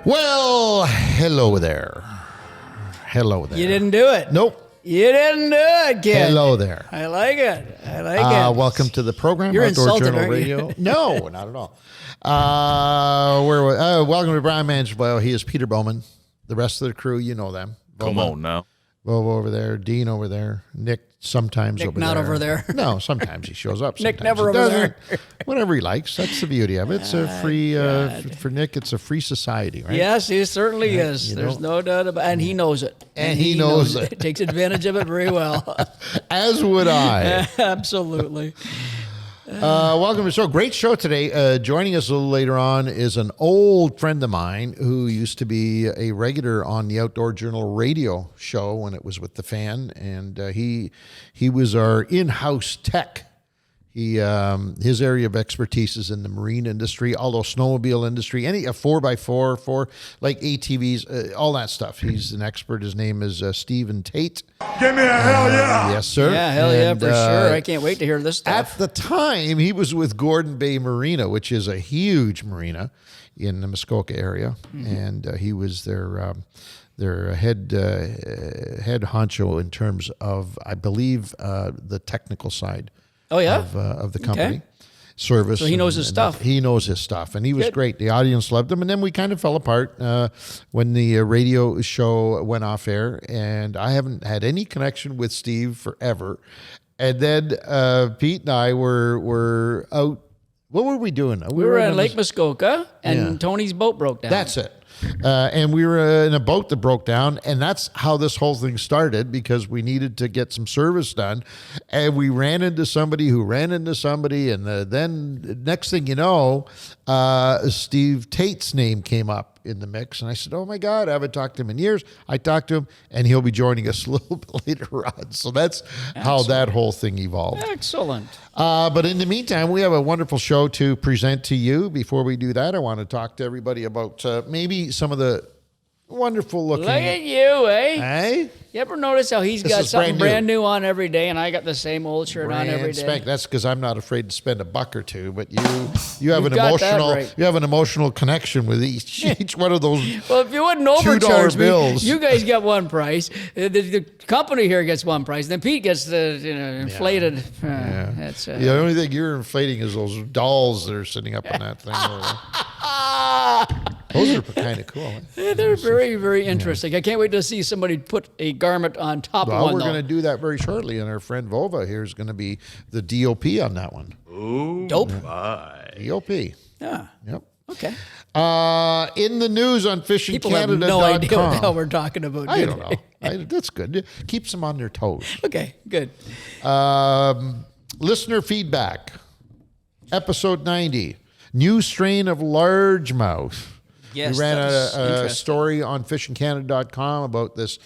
Well, hello there. Hello there. You didn't do it. Nope. You didn't do it, kid. Hello there. I like it. I like it. Welcome to the program, You're Outdoor insulted, Journal aren't you? Radio. No, not at all. Welcome to Brian Angelo. He is Peter Bowman. The rest of the crew, you know them. Come on now. Bobo over there, Dean over there, Nick sometimes over not there. over there. No, sometimes he shows up. Nick sometimes never he over doesn't. there. Whatever he likes. That's the beauty of it. It's a free, for Nick, it's a free society, right? Yes, he certainly is. you There's know. no doubt about it. And he knows it. And he knows it. Takes advantage of it very well. As would I. Absolutely. Welcome to the show. Great show today. Joining us a little later on is an old friend of mine who used to be a regular on the Outdoor Journal radio show when it was with the Fan, and he was our in-house tech. His area of expertise is in the marine industry, although snowmobile industry, a 4x4, like ATVs, all that stuff. He's an expert. His name is Stephen Tait. Give me a hell yeah. Yes, sir. Yeah, hell yeah, for sure. I can't wait to hear this stuff. At the time, he was with Gordon Bay Marina, which is a huge marina in the Muskoka area, and he was their head honcho in terms of, I believe, the technical side. Oh, yeah? Of the company. Okay. Service. So he knows his stuff. He knows his stuff, and he was Good. great. The audience loved him, and then we kind of fell apart when the radio show went off air, and I haven't had any connection with Steve forever. And then Pete and I were out. What were we doing? We were at Lake Muskoka, and Tony's boat broke down. That's it. And we were in a boat that broke down, and that's how this whole thing started, because we needed to get some service done, and we ran into somebody who ran into somebody, and then next thing you know, Steve Tait's name came up in the mix, and I said, oh my God, I haven't talked to him in years. I talked to him, and he'll be joining us a little bit later on. So that's how that whole thing evolved. Excellent. But in the meantime, we have a wonderful show to present to you. Before we do that, I want to talk to everybody about maybe some of the wonderful looking. Look at you, eh? Hey? You ever notice how he's This got is something brand new. brand new on every day, and I got the same old shirt on every day? Spank. That's because I'm not afraid to spend $1 or $2. But you have You've an got that emotional right. you have an emotional connection with each one of those. Well, if you wouldn't overcharge me, bills. you guys get one price. The company here gets one price. Then Pete gets the inflated. That's, The only thing you're inflating is those dolls that are sitting up on that thing. Those are kind of cool. they're very, very interesting. I can't wait to see somebody put a garment on top of Well, one. we're going to do that very shortly, and our friend Vova here is going to be the DOP on that one. Dope. DOP. Yeah. Yep. Okay. In the news on People have fishingcanada.com. no idea what the hell we're talking about. I do don't they? know. That's good. Keeps them on their toes. Okay. Good. Listener feedback. Episode 90. New strain of largemouth. Yes, we ran that was a interesting. story on fishingcanada.com about this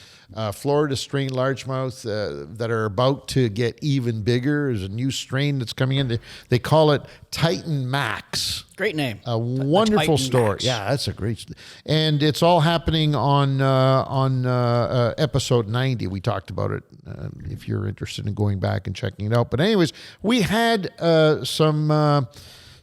Florida strain largemouth that are about to get even bigger. There's a new strain that's coming in. They call it Titan Max. Great name. A wonderful Titan story. Max. Yeah, that's a great. And it's all happening on episode 90. We talked about it. If you're interested in going back and checking it out. But anyways, we had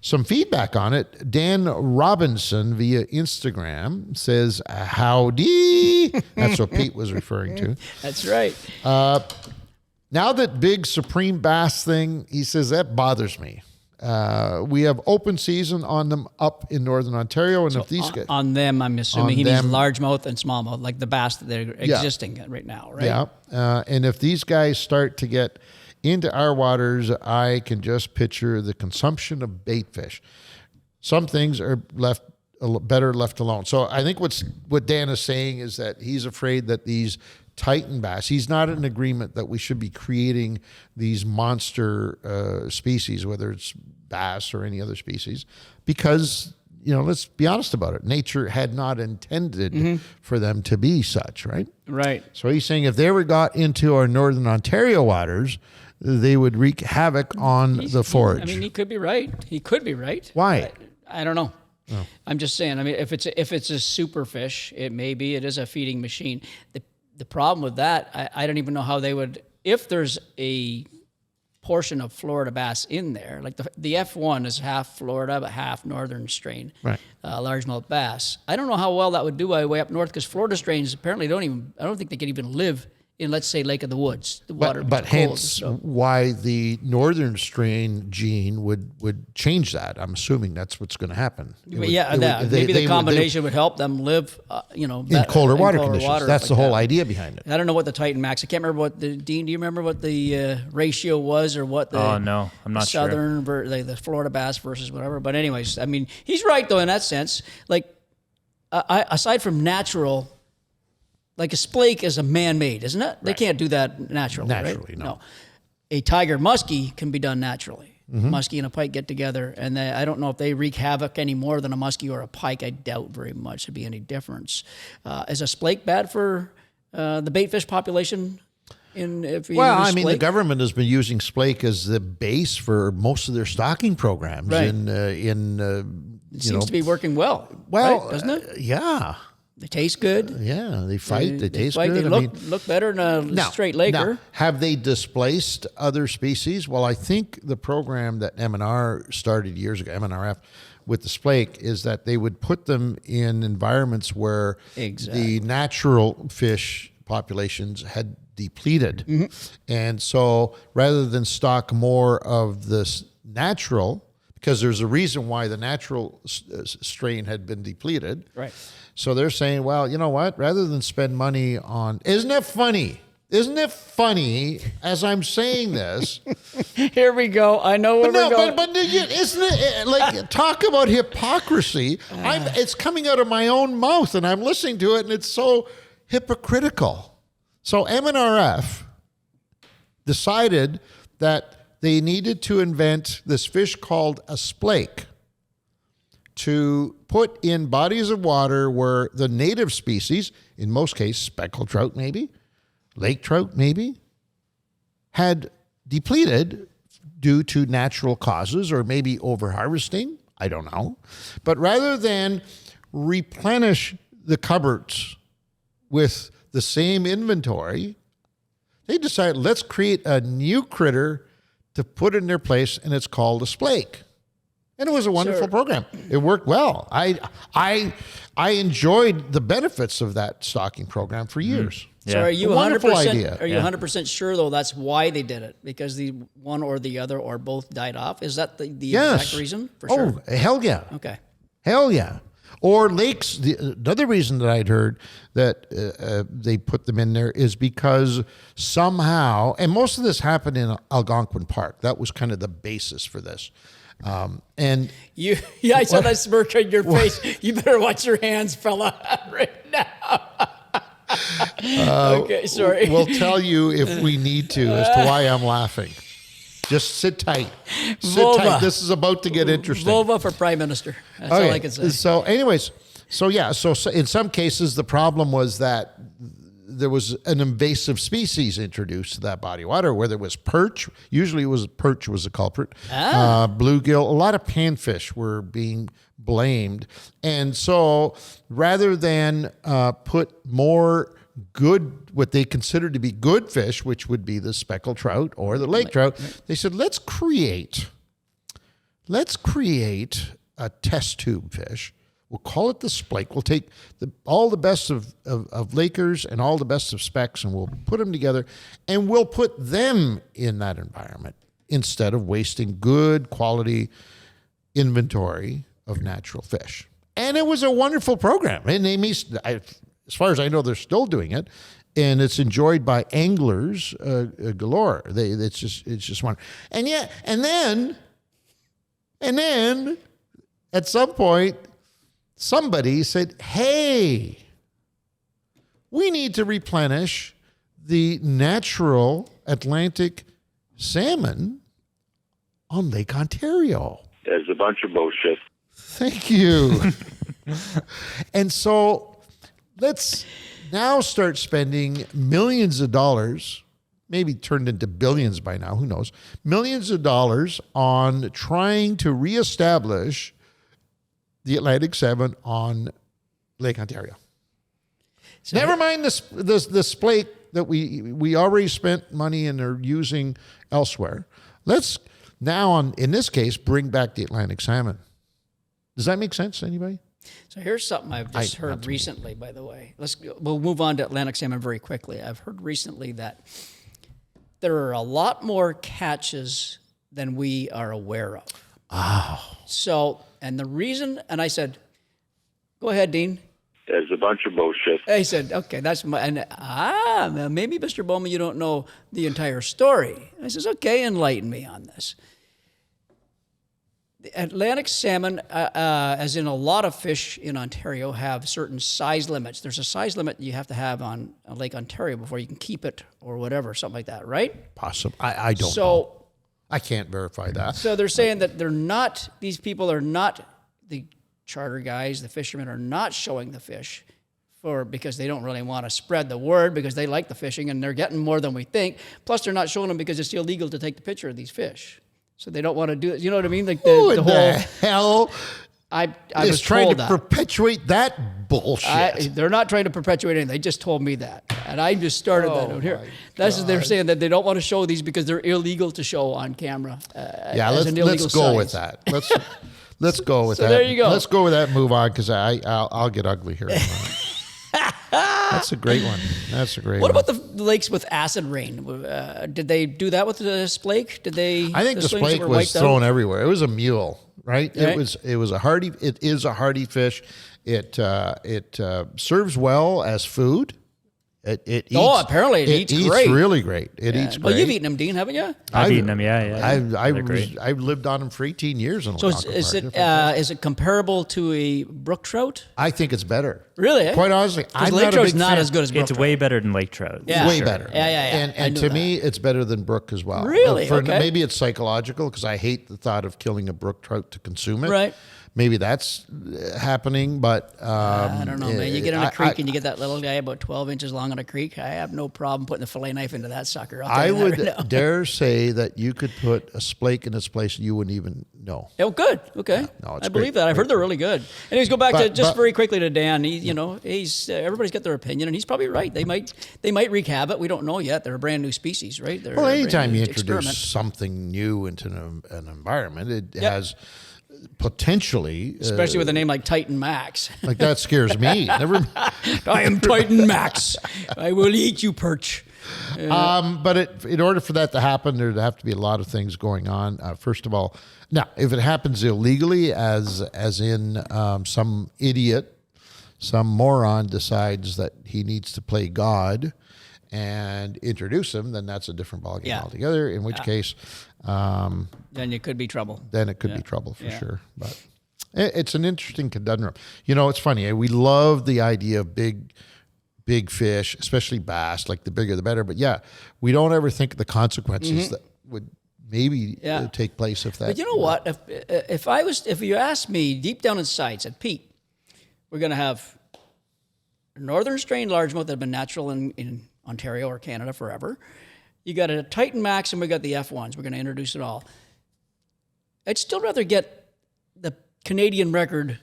some feedback on it. Dan Robinson via Instagram says, howdy. That's what Pete was referring to. That's right. Now that big Supreme Bass thing, he says, that bothers me. We have open season on them up in Northern Ontario. And if these guys... On them, I'm assuming On he means them. largemouth and smallmouth, like the bass that they're existing right now, right? Yeah. And if these guys start to get into our waters, I can just picture the consumption of bait fish. Some things are better left alone. So I think what Dan is saying is that he's afraid that these Titan bass, he's not in agreement that we should be creating these monster species, whether it's bass or any other species, because, let's be honest about it. Nature had not intended for them to be such, right? Right. So he's saying if they ever got into our Northern Ontario waters, they would wreak havoc on the forage. He could be right. He could be right. Why? I don't know. Oh. I'm just saying. If it's a super fish, it is a feeding machine. The problem with that, I don't even know how they would. If there's a portion of Florida bass in there. Like the F1 is half Florida, but half northern strain, Right. Largemouth bass. I don't know how well that would do way up north because Florida strains apparently I don't think they can even live in, let's say, Lake of the Woods. The water But cold, hence why the northern strain gene would change that. I'm assuming that's what's going to happen. Maybe the combination would help them live, in colder water conditions. That's the whole idea behind it. I don't know what the Tait and Max. I can't remember Dean, do you remember what the ratio was or what the no, I'm not southern the Florida bass versus whatever. But anyways, I mean, he's right though in that sense. Like, aside from natural, like a splake is a man-made, isn't it? Right. They can't do that naturally, right? No. A tiger muskie can be done naturally. Mm-hmm. Muskie and a pike get together, and I don't know if they wreak havoc any more than a muskie or a pike. I doubt very much there'd be any difference. Is a splake bad for the bait fish population? The government has been using splake as the base for most of their stocking programs. Right. It seems to be working well. Well, right? Doesn't it? Yeah. They taste good. Yeah, they fight. They taste good. They look better than a straight laker. Now, have they displaced other species? Well, I think the program that MNR started years ago, MNRF, with the splake, is that they would put them in environments where the natural fish populations had depleted. Mm-hmm. And so rather than stock more of this natural, because there's a reason why the natural strain had been depleted. Right. So they're saying, well, you know what? Rather than spend money on, isn't it funny? Isn't it funny as I'm saying this? Here we go. I know where we're going. But isn't it like talk about hypocrisy? It's coming out of my own mouth, and I'm listening to it, and it's so hypocritical. So MNRF decided that they needed to invent this fish called a splake to put in bodies of water where the native species, in most cases speckled trout maybe, lake trout maybe, had depleted due to natural causes or maybe overharvesting. I don't know. But rather than replenish the cupboards with the same inventory, they decided, let's create a new critter to put in their place, and it's called a splake. And it was a wonderful program. It worked well. I enjoyed the benefits of that stocking program for years. Yeah. So are you 100%? Are you 100% sure though that's why they did it? Because the one or the other or both died off? Is that the exact reason? For sure. Oh, hell yeah. Okay. Hell yeah. Or lakes. Another reason that I'd heard that they put them in there is because somehow, and most of this happened in Algonquin Park. That was kind of the basis for this. And I saw that smirk on your face. You better watch your hands, fella, right now. Okay, sorry. We'll tell you if we need to as to why I'm laughing. Just sit tight. Sit tight. This is about to get interesting. Vulva for Prime Minister. That's all I can say. So anyways, so in some cases the problem was that there was an invasive species introduced to that body of water, where there was perch. Usually perch was the culprit. Bluegill, a lot of panfish were being blamed. And so rather than put more what they considered to be good fish, which would be the speckled trout or the lake trout, they said, let's create a test tube fish. We'll call it the splake. We'll take all the best of lakers and all the best of specks, and we'll put them together, and we'll put them in that environment instead of wasting good quality inventory of natural fish. And it was a wonderful program. And as far as I know, they're still doing it, and it's enjoyed by anglers galore. It's just wonderful. And then at some point, somebody said, hey, we need to replenish the natural Atlantic salmon on Lake Ontario. That's a bunch of bullshit. Thank you. And so let's now start spending millions of dollars, maybe turned into billions by now, who knows, millions of dollars on trying to reestablish the Atlantic salmon on Lake Ontario. So never mind the splake that we already spent money and are using elsewhere. Let's now, in this case, bring back the Atlantic salmon. Does that make sense to anybody? So here's something I've just heard recently, by the way. We'll move on to Atlantic salmon very quickly. I've heard recently that there are a lot more catches than we are aware of. Oh. So, and the reason, and I said, go ahead, Dean. It's a bunch of bullshit. I said, okay, that's my, and maybe Mr. Bowman, you don't know the entire story. I says, okay, enlighten me on this. The Atlantic salmon, as in a lot of fish in Ontario, have certain size limits. There's a size limit you have to have on Lake Ontario before you can keep it or whatever, something like that, right? Possible. I don't know. I can't verify that. So they're saying that these people are not, the charter guys, the fishermen are not showing the fish because they don't really want to spread the word because they like the fishing and they're getting more than we think. Plus they're not showing them because it's illegal to take the picture of these fish. So they don't want to do it. You know what I mean? Like Who the in whole the hell I is was trying told to that. perpetuate that bullshit? They're not trying to perpetuate anything. They just told me that. And I just started that out here. my They're saying that they don't want to show these because they're illegal to show on camera. Let's go with that. Let's go with that. So there you go. Let's go with that and move on because I'll get ugly here in a moment. That's a great one. What about the lakes with acid rain? Did they do that with the splake? I think the slings that splake were was wiped thrown out? everywhere. It was a mule, right? Right. It was a hardy. It is a hardy fish. It serves well as food. It eats. Oh, apparently it eats great. Really great. It eats great. Well, you've eaten them, Dean, haven't you? I've eaten them, yeah. I've lived on them for 18 years. In So is it comparable to a brook trout? I think it's better. Really? Eh? Quite honestly, I'm lake not a trout's big not fan. as good as brook It's trout. way better than lake trout. Yeah. Way Sure. better. Yeah. And I knew to that. me, it's better than brook as well. Really? Okay. Maybe it's psychological because I hate the thought of killing a brook trout to consume it. Right. Maybe that's happening, but I don't know, man. You get in a creek and you get that little guy about 12 inches long in a creek. I have no problem putting the fillet knife into that sucker. I would dare say that you could put a splake in its place and you wouldn't even know. Oh, good. Okay. no, it's I believe great. that. I've heard they're really good. Anyways, go back to But- just but- very quickly to Dan. He's everybody's got their opinion, and he's probably right. They might wreak havoc. We don't know yet. They're a brand new species, right? They're Well, a brand anytime new you introduce experiment. something new into an environment, it has potentially, Especially with a name like Titan Max. like that scares me. Never. I am Titan Max. I will eat you, perch. But in order for that to happen, there'd have to be a lot of things going on. First of all, now if it happens illegally, as in some idiot, some moron decides that he needs to play God and introduce him, then that's a different ballgame Yeah. altogether. In which case, Then it could be trouble. then it could be trouble for Yeah. sure. But it's an interesting conundrum. It's funny. We love the idea of big fish, especially bass. Like the bigger, the better. But yeah, we don't ever think of the consequences that would maybe take place if that. But you know what? If you asked me deep down inside, said, Pete, we're going to have northern strain largemouth that have been natural in Ontario or Canada forever. You got a Titan Max and we got the F1s. We're going to introduce it all. I'd still rather get the Canadian record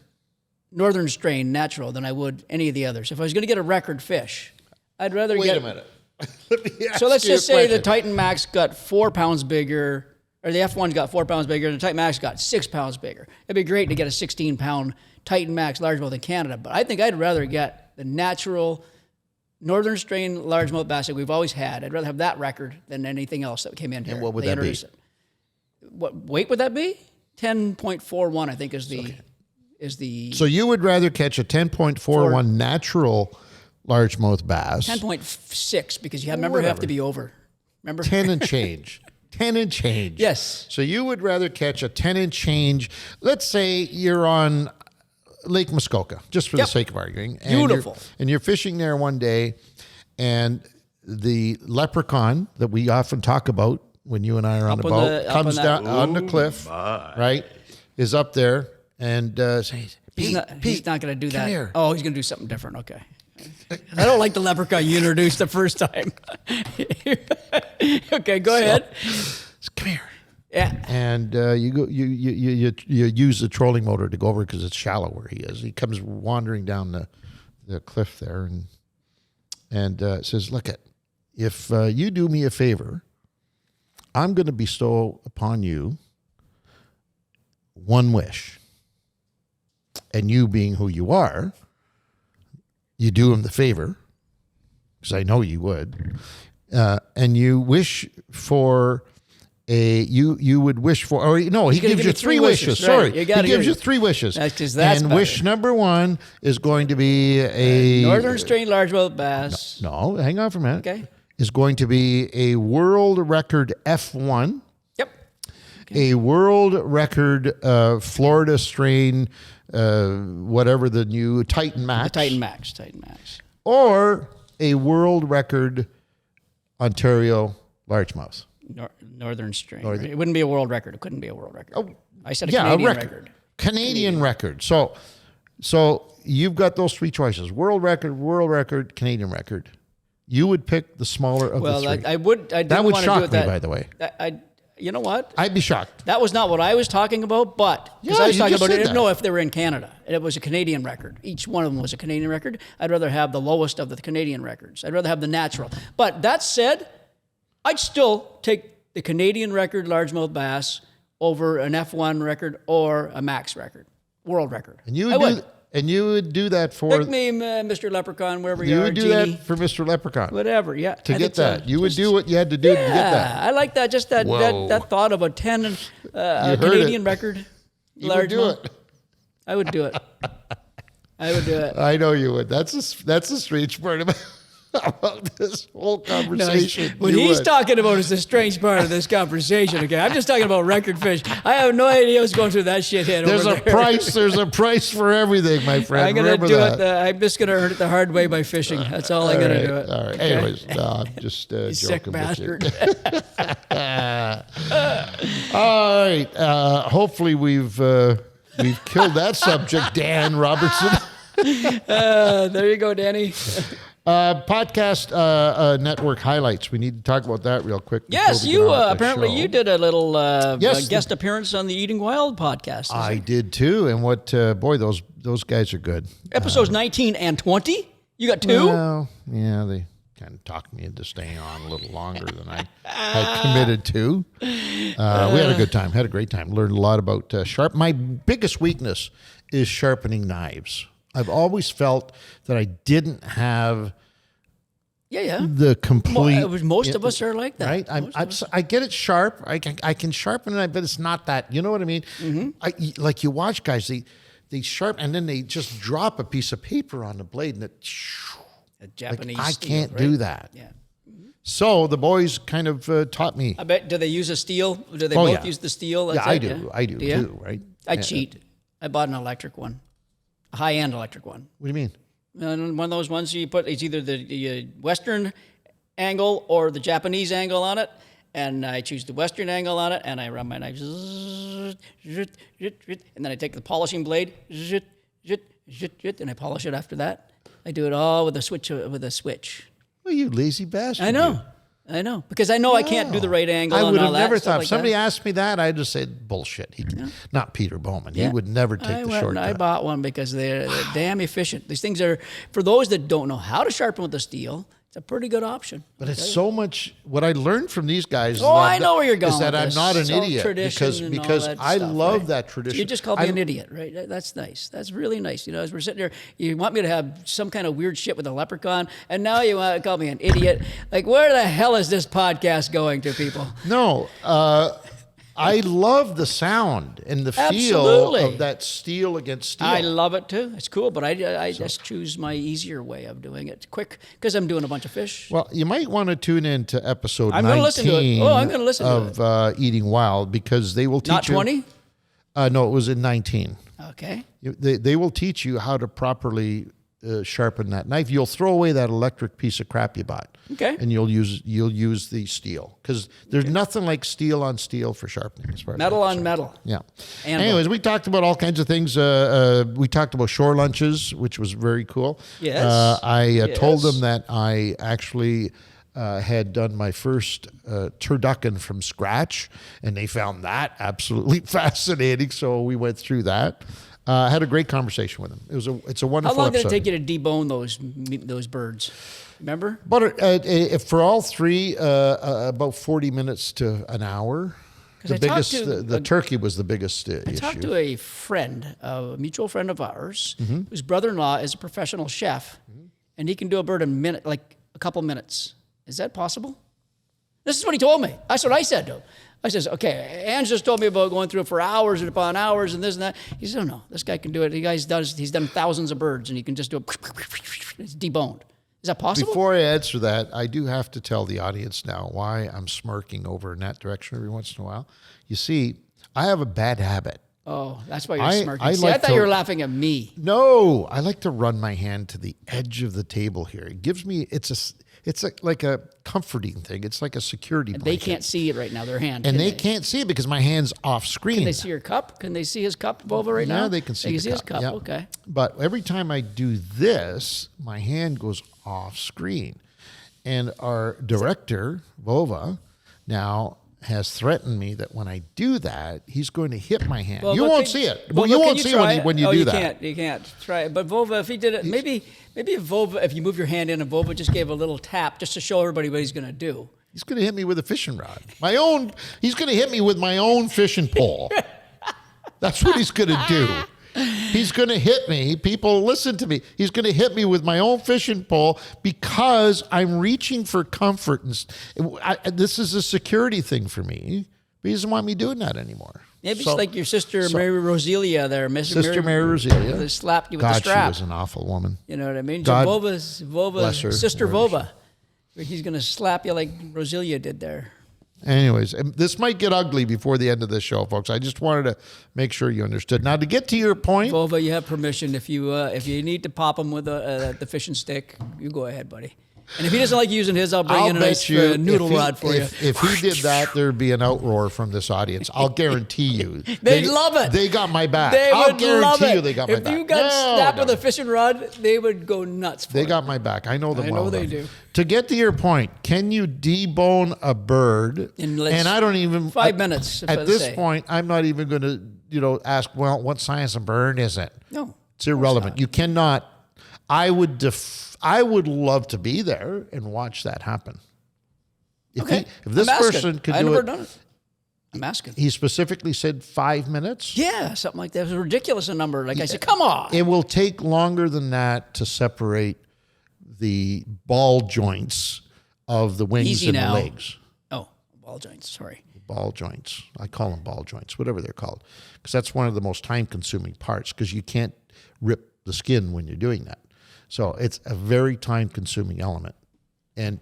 northern strain natural than I would any of the others. If I was going to get a record fish, I'd rather Wait get... a minute. Let me ask So let's you a just say the question. Titan Max got 4 pounds bigger, or the F1's got 4 pounds bigger, and the Titan Max got 6 pounds bigger. It'd be great to get a 16-pound Titan Max largemouth in Canada, but I think I'd rather get the natural northern strain largemouth bass that we've always had. I'd rather have that record than anything else that came in here. And what would They that be? introduced it. What weight would that be? 10.41, I think, is the So you would rather catch a 10.41 natural largemouth bass, 10.6 because you have to be over. Remember? 10 and change. 10 and change. Yes. So you would rather catch a 10 and change. Let's say you're on Lake Muskoka, just for the sake of arguing. And Beautiful. You're fishing there one day, and the leprechaun that we often talk about when you and I are on Up the on boat the- up comes on down that- on the cliff, right? Is up there and says, He's Pete, not going to do come that. here. Oh, he's going to do something different. Okay. I don't like the leprechaun you introduced the first time. Okay, go ahead. Come here. Yeah. And you use the trolling motor to go over because it's shallow where he is. He comes wandering down the cliff there and says, "Look, if you do me a favor, I'm going to bestow upon you one wish. And you being who you are, you do him the favor, because I know you would, and you wish for you would wish for, or no, he gives you three wishes. Sorry, right. he gives you 3 wishes. That's and better. Wish number 1 is going to be a northern strain largemouth bass. No, hang on for a minute. Okay. Is going to be a world record F1. Yep. A world record Florida strain, whatever the new Titan Max. Titan Max. Or a world record Ontario largemouth. Northern strain. It wouldn't be a world record. It couldn't be a world record. Oh, I said a Canadian record. Canadian record. So you've got those 3 choices: world record, Canadian record. You would pick the smaller of the 3. I would. I that would want shock to do it me, by the way. You know what? I'd be shocked. That was not what I was talking about, but because Yeah, I was you talking just about said it. that. No, if they were in Canada, it was a Canadian record. Each one of them was a Canadian record. I'd rather have the lowest of the Canadian records. I'd rather have the natural. But that said, I'd still take the Canadian record largemouth bass over an F1 record or a Max record, world record. And you would do that for Pick me, Mr. Leprechaun, wherever you you are, would do Genie. that for Mr. Leprechaun. Whatever, yeah. To I get think so. that, you would do what you had to do to get that. I like that. Just that thought of a 10 Canadian record. You would do largemouth. it. I would do it. I would do it. I know you would. That's a strange part about this whole conversation. What he's talking about is the strange part of this conversation. Okay, I'm just talking about record fish. I have no idea what's going through that shithead. There's over a there. price. There's a price for everything, my friend. I'm gonna Remember do that. it. I'm just gonna earn it the hard way by fishing. That's all I'm gonna do it. All right. Okay? Anyways, no, I'm just You joking sick with bastard. you. All right. Hopefully we've killed that subject, Dan Robertson. There you go, Danny. Podcast network highlights. We need to talk about that real quick. Yes, before we you get on with the apparently show. you did a little Yes, guest appearance on the Eating Wild podcast. I did too, and what boy, those guys are good. Episodes 19 and 20. You got 2. Well, yeah, they kind of talked me into staying on a little longer than I had committed to. We had a good time. Had a great time. Learned a lot about sharp. My biggest weakness is sharpening knives. I've always felt that I didn't have the complete. Most of us are like that. Right? I get it sharp. I can sharpen it, but it's not that. You know what I mean? Mm-hmm. Like you watch guys, they sharpen and then they just drop a piece of paper on the blade and it. A Japanese I steel, can't right? do that. Yeah. So the boys kind of taught me. I bet. Do they use a steel? Do they both use the steel? Yeah, That's I it, do. I do you? too. Right? I cheat. I bought an electric one, a high-end electric one. What do you mean? And one of those ones you put, it's either the Western angle or the Japanese angle on it. And I choose the Western angle on it, and I run my knife, and then I take the polishing blade, and I polish it after that. I do it all with a switch. Well, you lazy bastard. I know, because I know I can't do the right angle. I and would all have that, never stuff thought. like If somebody that. asked me that, I'd just say bullshit. Not Peter Bowman. He would never take the shortcut. I bought one because they're damn efficient. These things are, for those that don't know how to sharpen with the steel, it's a pretty good option. But it's so much. What I learned from these guys. I know where you're going. Is that with I'm this. not an It's all idiot tradition because and all that I stuff, love right? that tradition. You just called me an idiot, right? That's nice. That's really nice. You know, as we're sitting there, you want me to have some kind of weird shit with a leprechaun, and now you want to call me an idiot. Like, where the hell is this podcast going to, people? No, I love the sound and the feel Absolutely. of that steel against steel. I love it too. It's cool, but I just choose my easier way of doing it, quick, because I'm doing a bunch of fish. Well, you might want to tune in to episode I'm 19 gonna listen to it. Oh, I'm gonna listen to of Eating Wild because they will teach Not you. 20? No, it was in 19. Okay. They will teach you how to properly sharpen that knife. You'll throw away that electric piece of crap you bought. Okay. And you'll use the steel because there's nothing like steel on steel for sharpening. As far as Metal I'm on concerned. metal. Yeah. Anvil. Anyways, we talked about all kinds of things. We talked about shore lunches, which was very cool. Yes. I told them that I actually had done my first turducken from scratch, and they found that absolutely fascinating. So we went through that. I had a great conversation with him. It's a How wonderful long did episode. it take you to debone those birds? Remember? But for all three, about 40 minutes to an hour. The turkey was the biggest issue. I talked to a friend, a mutual friend of ours, whose brother-in-law is a professional chef, and he can do a bird in a minute, like a couple minutes. Is that possible? This is what he told me. That's what I said to him. I says, okay, Ange just told me about going through it for hours and upon hours and this and that. He said, oh, no, this guy can do it. He's done thousands of birds, and he can just do it. It's deboned. Is that possible? Before I answer that, I do have to tell the audience now why I'm smirking over in that direction every once in a while. You see, I have a bad habit. Oh, that's why you're smirking. I thought you were laughing at me. No, I like to run my hand to the edge of the table here. It gives me, like a comforting thing. It's like a security blanket. They can't see it right now, their hand. And they can't see it because my hand's off screen. Can they see your cup? Can they see his cup, Volva, right now? Yeah, they can see his cup. Yep. Okay. But every time I do this, my hand goes off screen. And our director, Vova, now has threatened me that when I do that, he's going to hit my hand. You won't see it. Well, you won't see when you do that. You can't try it. But Vova, if he did it, maybe if Vova, if you move your hand in and Vova just gave a little tap just to show everybody what he's going to do. He's going to hit me with a fishing rod. He's going to hit me with my own fishing pole. That's what he's going to do. He's going to hit me. People, listen to me. He's going to hit me with my own fishing pole because I'm reaching for comfort. This is a security thing for me. But he doesn't want me doing that anymore. Maybe it's like your sister, Mary Roselia there. Sister Mary Roselia. They slapped you with the strap. God, she was an awful woman. You know what I mean? God Vova's sister Vova. He's going to slap you like Roselia did there. Anyways, this might get ugly before the end of the show, folks. I just wanted to make sure you understood. Now, to get to your point, Vova, you have permission. If you need to pop him with the fishing stick, you go ahead, buddy. And if he doesn't like using his, I'll bring in a nice noodle rod for you. If he did that, there'd be an outroar from this audience. I'll guarantee you. They'd love it. They got my back. I'll guarantee you they got my back. If you got snapped with a fishing rod, they would go nuts for it. They got my back. I know them well. I know they do. To get to your point, can you debone a bird? And I don't even 5 minutes. At this point, I'm not even going to ask. Well, what size of bird is it? No, it's irrelevant. You cannot. I would love to be there and watch that happen. If this person could do it, done it. I'm asking. He specifically said 5 minutes. Yeah, something like that. It was ridiculous a number. Like I said, come on. It will take longer than that to separate the ball joints of the wings and the legs. Oh, ball joints. Sorry. Ball joints. I call them ball joints, whatever they're called, because that's one of the most time-consuming parts. Because you can't rip the skin when you're doing that. So it's a very time-consuming element. And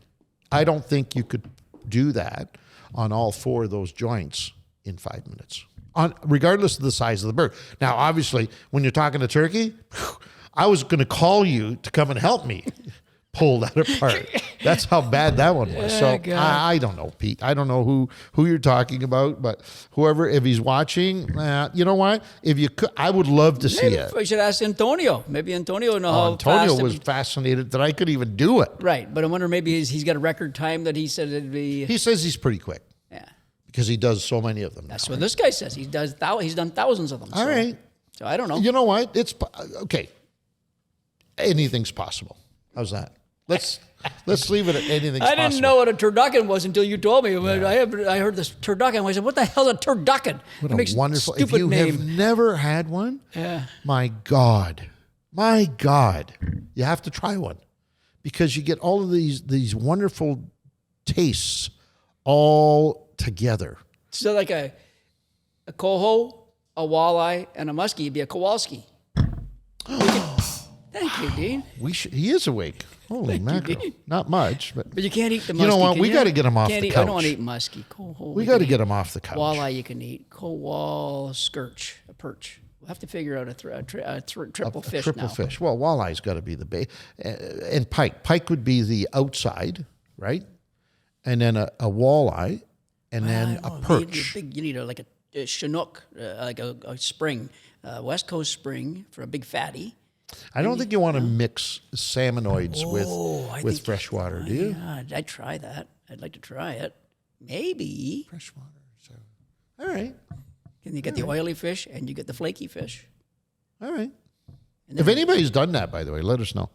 I don't think you could do that on all four of those joints in 5 minutes, regardless of the size of the bird. Now, obviously, when you're talking to turkey, I was going to call you to come and help me pull that apart. That's how bad that one was. So I don't know, Pete. I don't know who you're talking about, but whoever, if he's watching, you know what? If you could, I would love to see it. We should ask Antonio. Maybe Antonio know how Antonio fast was fascinated that I could even do it. Right, but I wonder maybe he's got a record time that he said it'd be. He says he's pretty quick. Yeah, because he does so many of them. That's what this guy says. He's done thousands of them. All right. So I don't know. You know what? It's okay. Anything's possible. How's that? Let's leave it at anything's possible. I didn't know what a turducken was until you told me. Yeah. I heard this turducken. I said, "What the hell is a turducken?" What a wonderful! If you have never had one, my God, you have to try one because you get all of these wonderful tastes all together. So like a coho, a walleye, and a muskie would be a Kowalski. Thank you, Dean. He is awake. Holy mackerel. Not much. But you can't eat the muskie. You know what? We got to get him off the couch. I don't want to eat muskie. We got to get him off the couch. Walleye you can eat. Kowal, skirch, a perch. We'll have to figure out a triple fish triple now. Fish. Well, walleye's got to be the base. And pike. Pike would be the outside, right? And then a walleye, and then a perch. You need a Chinook, like a spring, West Coast spring for a big fatty. I don't think you want to mix salmonoids with freshwater, do you? Yeah, I'd try that. I'd like to try it. Maybe. Freshwater. So, all right. And you get the oily fish and you get the flaky fish. All right. If anybody's done that, by the way, let us know.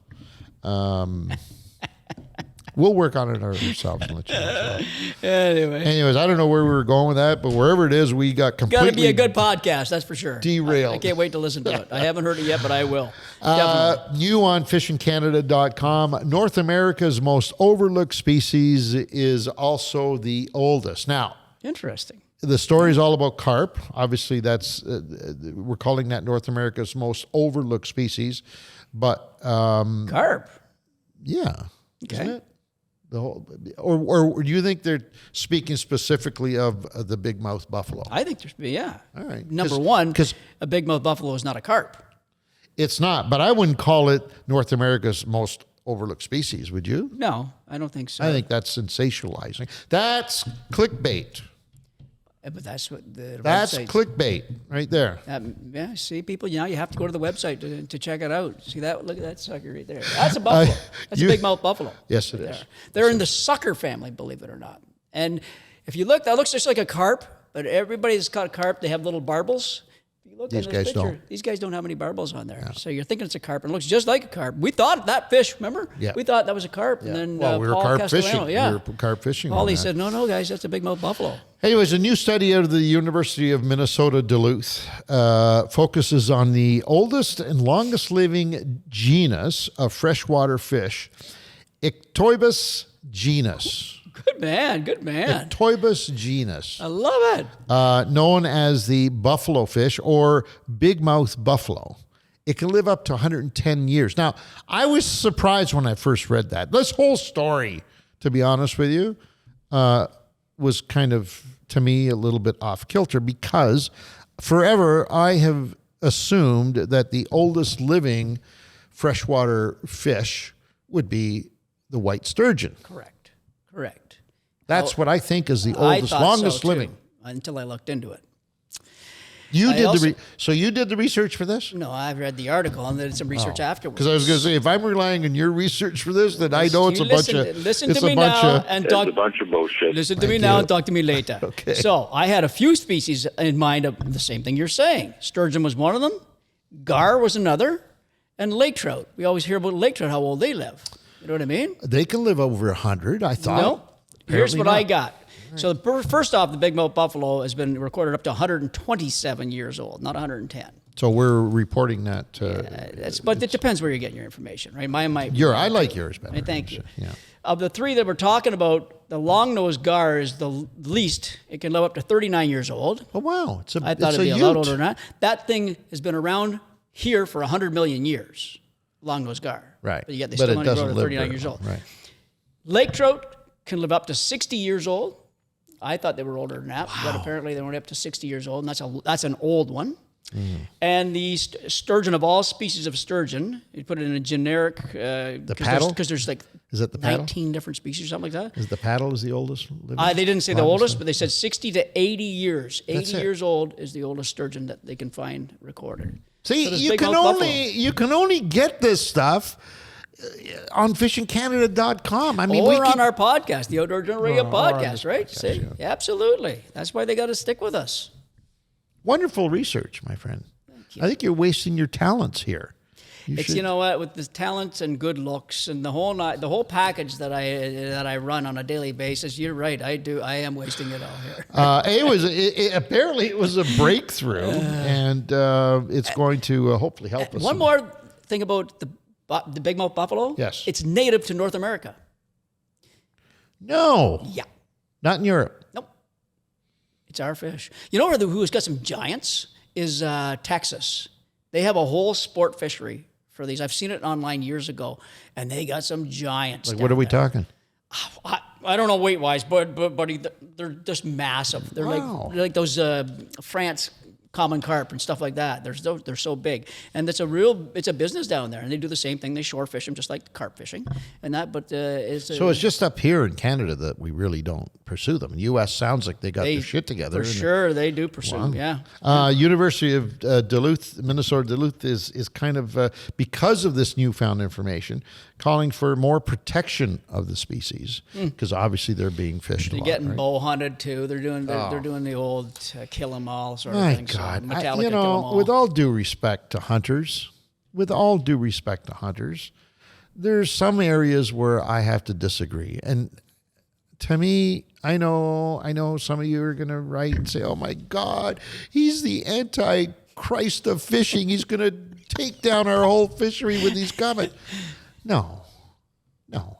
We'll work on it ourselves and let you know. So. Anyways, I don't know where we were going with that, but wherever it is, we got completely... Got to be a good podcast, that's for sure. Derailed. I can't wait to listen to it. I haven't heard it yet, but I will. New on fishingcanada.com. North America's most overlooked species is also the oldest. Now... Interesting. The story is all about carp. Obviously, that's we're calling that North America's most overlooked species. But carp? Yeah. Okay. Isn't it? The whole, or do you think they're speaking specifically of the bigmouth buffalo? I think there's, yeah. All right. Number one, because a bigmouth buffalo is not a carp. It's not, but I wouldn't call it North America's most overlooked species, would you? No, I don't think so. I think that's sensationalizing. That's clickbait. But that's what the That's website. clickbait right there. Yeah, see, people, now you have to go to the website to check it out. See that? Look at that sucker right there. That's a buffalo. That's a bigmouth buffalo. Yes, it right is. There. They're in the sucker family, believe it or not. And if you look, that looks just like a carp, but everybody that's caught a carp, they have little barbels. If you look These at guys this picture, don't. these guys don't have any barbels on there. Yeah. So you're thinking it's a carp, and it looks just like a carp. We thought that fish, remember? Yeah. We thought that was a carp, and then we were Paul carp Castellano, fishing. yeah. We were carp fishing. Paulie said, no, guys, that's a bigmouth buffalo. Anyways, a new study out of the University of Minnesota Duluth focuses on the oldest and longest living genus of freshwater fish, Ictoibus genus. Good man. Ictoibus genus. I love it. Known as the buffalo fish or bigmouth buffalo. It can live up to 110 years. Now, I was surprised when I first read that. This whole story, to be honest with you, was kind of, to me, a little bit off kilter because forever I have assumed that the oldest living freshwater fish would be the white sturgeon. Correct. That's what I think is the oldest, longest living. Until I looked into it. So you did the research for this? No, I've read the article and did some research afterwards. Because I was going to say, if I'm relying on your research for this, then I know it's a bunch of... Listen to me now and talk... It's a bunch of bullshit. Listen to me now and talk to me later. Okay. So I had a few species in mind of the same thing you're saying. Sturgeon was one of them. Gar was another. And lake trout. We always hear about lake trout, how old they live. You know what I mean? They can live over 100, I thought. No. Here's what I got. Right. So first off, the bigmouth buffalo has been recorded up to 127 years old, not 110. So we're reporting that. But it depends where you're getting your information, right? I like yours better. Thank you. Yeah. Of the three that we're talking about, the long-nosed gar is the least. It can live up to 39 years old. Oh, wow. I thought it'd be a lot older than that. That thing has been around here for 100 million years, long-nosed gar. Right. But yet they still only grow to 39 years old. Right. Lake trout can live up to 60 years old. I thought they were older than that, but apparently they were up to 60 years old, and that's an old one. Mm. And the sturgeon of all species of sturgeon, you put it in a generic... the paddle? Because there's like is it the paddle? 19 different species or something like that. Is the paddle is the oldest living? They didn't say the oldest, but they said 60 to 80 years. 80 years old is the oldest sturgeon that they can find recorded. See, so you can only get this stuff on fishingcanada.com. I mean, or on our podcast, the Outdoor Journal Radio podcast, right? See, absolutely. That's why they got to stick with us. Wonderful research, my friend. I think you're wasting your talents here. You know what, with the talents and good looks and the whole package that I run on a daily basis. You're right, I am wasting it all here. Apparently it was a breakthrough, and it's going to hopefully help us. One more thing about the bigmouth buffalo. Yes, it's native to North America. No. Yeah. Not in Europe. Nope. It's our fish. You know who's got some giants is Texas. They have a whole sport fishery for these. I've seen it online years ago, and they got some giants. Like, what are we talking? I don't know weight-wise, but they're just massive. They're like those France common carp and stuff like that. They're so big, and it's a business down there, and they do the same thing. They shore fish them just like carp fishing, and that. But it's just up here in Canada that we really don't pursue them. The U.S. sounds like they got their shit together. For sure, they do pursue them. Yeah. University of Duluth, Minnesota Duluth is kind of because of this newfound information, calling for more protection of the species because obviously they're being fished. They're getting bow hunted too. They're doing the old kill 'em all sort of thing. God, Metallica kill 'em all. with all due respect to hunters, there's some areas where I have to disagree. And to me, I know some of you are going to write and say, oh my God, he's the anti-Christ of fishing. He's going to take down our whole fishery with these comments. No,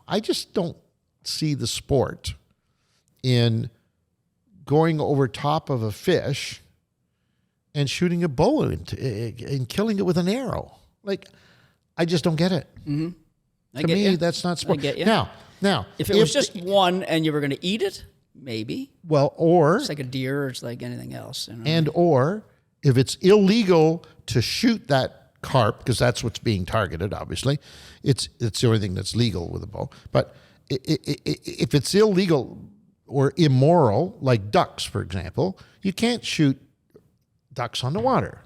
I just don't see the sport in going over top of a fish and shooting a bow and killing it with an arrow. Like, I just don't get it. Mm-hmm. To me, that's not sport. I get you. Now, if it was just one and you were going to eat it, maybe. Well, or it's like a deer, or it's like anything else. Or if it's illegal to shoot that carp, because that's what's being targeted, obviously, it's the only thing that's legal with a bow. But if it's illegal or immoral, like ducks, for example, you can't shoot ducks on the water.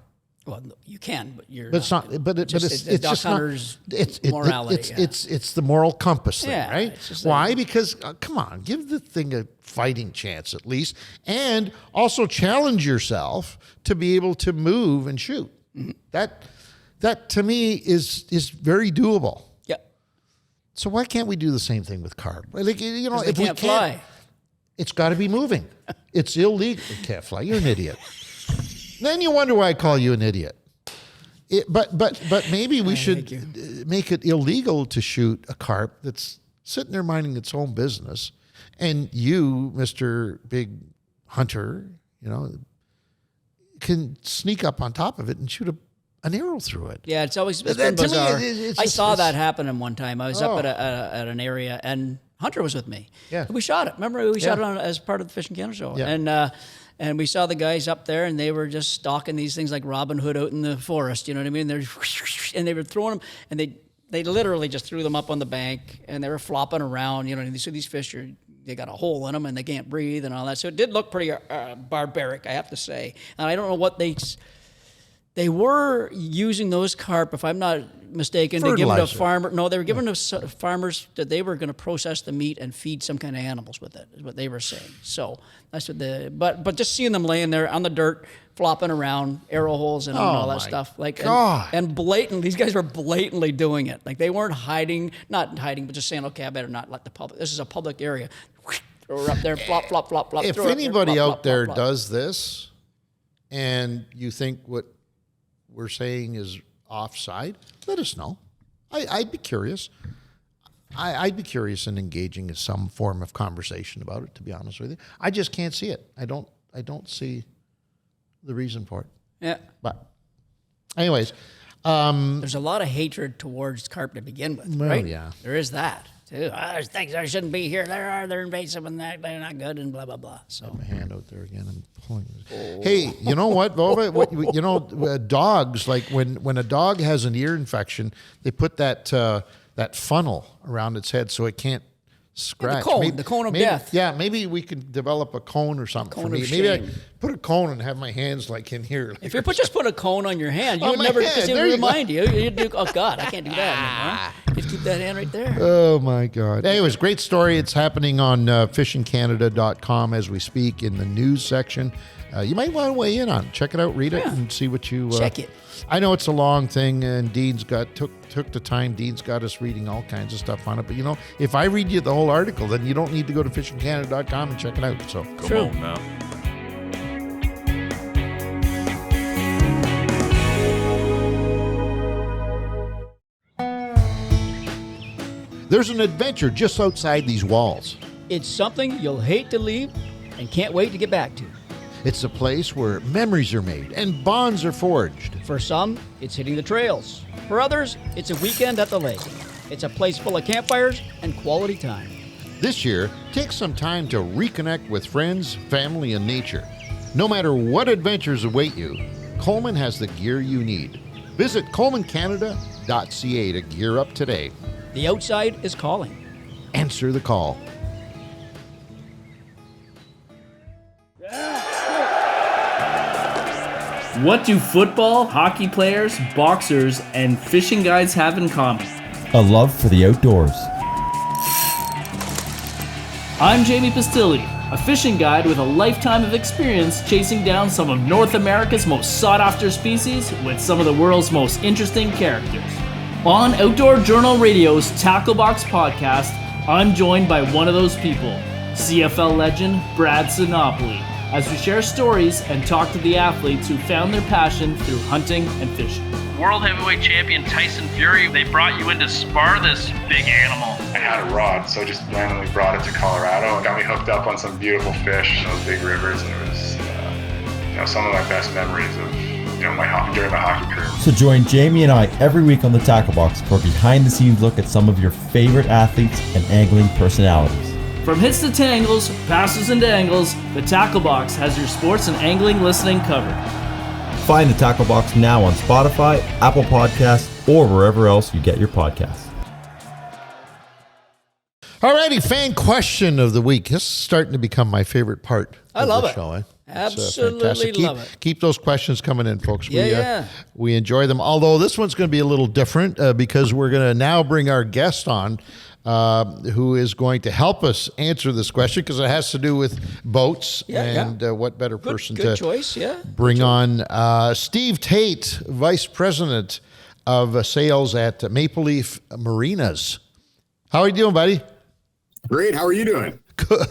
Well, you can, but you're. But it's not. But it's duck just hunters' not. morality. It's the moral compass thing, Yeah, right? Why? Because come on, give the thing a fighting chance at least, and also challenge yourself to be able to move and shoot. Mm-hmm. That to me is very doable. Yeah. So why can't we do the same thing with carp? Like, if we can't fly. It's got to be moving. It's illegal. It can't fly. You're an idiot. Then you wonder why I call you an idiot. But maybe we should make it illegal to shoot a carp that's sitting there minding its own business, and you, Mr. Big Hunter, can sneak up on top of it and shoot an arrow through it. Yeah, it's been bizarre. I saw that happen in one time. I was up at an area, and Hunter was with me. Yeah. And we shot it. Remember, we shot it as part of the Fishing Canada show. Yeah. And we saw the guys up there, and they were just stalking these things like Robin Hood out in the forest. You know what I mean? And they were throwing them, and they literally just threw them up on the bank, and they were flopping around. So these fish they got a hole in them, and they can't breathe and all that. So it did look pretty barbaric, I have to say. And I don't know what they were using those carp, if I'm not mistaken, to give them to farmer. No, they were giving to farmers that they were going to process the meat and feed some kind of animals with it, is what they were saying. So that's what but just seeing them laying there on the dirt, flopping around, arrow holes and all that stuff. Like, and these guys were blatantly doing it. Like, they weren't not hiding, but just saying, okay, I better not let the public, this is a public area. Throw her up there, flop, flop, flop, flop. If anybody out there does this, and you think what we're saying is offside, let us know. I'd be curious. I'd be curious in engaging in some form of conversation about it, to be honest with you. I just can't see it. I don't see the reason for it. Yeah. But anyways. There's a lot of hatred towards carp to begin with, right? Yeah. There is that, too. There's things that shouldn't be here. They're invasive and they're not good and blah, blah, blah. So. My hand out there again. I'm pulling. Oh. Hey, you know what? Dogs, like when a dog has an ear infection, they put that funnel around its head so it can't scratch. The cone of death. Yeah, maybe we can develop a cone or something for me. Maybe I put a cone and have my hands like in here. Like, if you just put a cone on your hand, you would never, because it would remind you. You'd do, oh God, I can't do that anymore. Just keep that hand right there. Oh my God. Anyways, great story. It's happening on fishingcanada.com as we speak in the news section. You might want to weigh in on it. Check it out, read it, and see what you... Check it. I know it's a long thing, and Dean's took the time. Dean's got us reading all kinds of stuff on it. But, if I read you the whole article, then you don't need to go to fishingcanada.com and check it out. So Come on now. There's an adventure just outside these walls. It's something you'll hate to leave and can't wait to get back to. It's a place where memories are made and bonds are forged. For some, it's hitting the trails. For others, it's a weekend at the lake. It's a place full of campfires and quality time. This year, take some time to reconnect with friends, family, and nature. No matter what adventures await you, Coleman has the gear you need. Visit colemancanada.ca to gear up today. The outside is calling. Answer the call. What do football, hockey players, boxers, and fishing guides have in common? A love for the outdoors. I'm Jamie Pastilli. a fishing guide with a lifetime of experience chasing down some of North America's most sought-after species with some of the world's most interesting characters. On Outdoor Journal Radio's Tackle Box podcast, I'm joined by one of those people, CFL legend Brad Sinopoli, as we share stories and talk to the athletes who found their passion through hunting and fishing. World Heavyweight Champion Tyson Fury, they brought you in to spar this big animal. I had a rod, so I just randomly brought it to Colorado. It got me hooked up on some beautiful fish in those big rivers, and it was, some of my best memories of during my hockey career. So join Jamie and I every week on the Tackle Box for a behind-the-scenes look at some of your favorite athletes and angling personalities. From hits to tangles, passes and dangles, the Tackle Box has your sports and angling listening covered. Find the Tackle Box now on Spotify, Apple Podcasts, or wherever else you get your podcasts. Alrighty, fan question of the week. This is starting to become my favorite part of love the it. show. Eh? Absolutely fantastic. love it. Keep those questions coming in, folks. Yeah. We enjoy them. Although this one's going to be a little different because we're going to now bring our guest on who is going to help us answer this question because it has to do with boats. What better person good to choice, yeah. bring on. Steve Tait, Vice President of Sales at Maple Leaf Marinas. How are you doing, buddy? Great. How are you doing?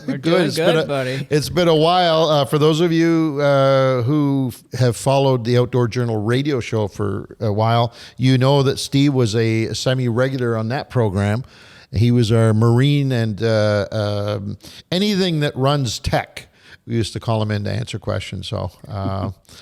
We're doing good, buddy. It's been a while. For those of you who have followed the Outdoor Journal radio show for a while, you know that Steve was a semi-regular on that program. He was our marine and anything that runs tech. We used to call him in to answer questions. So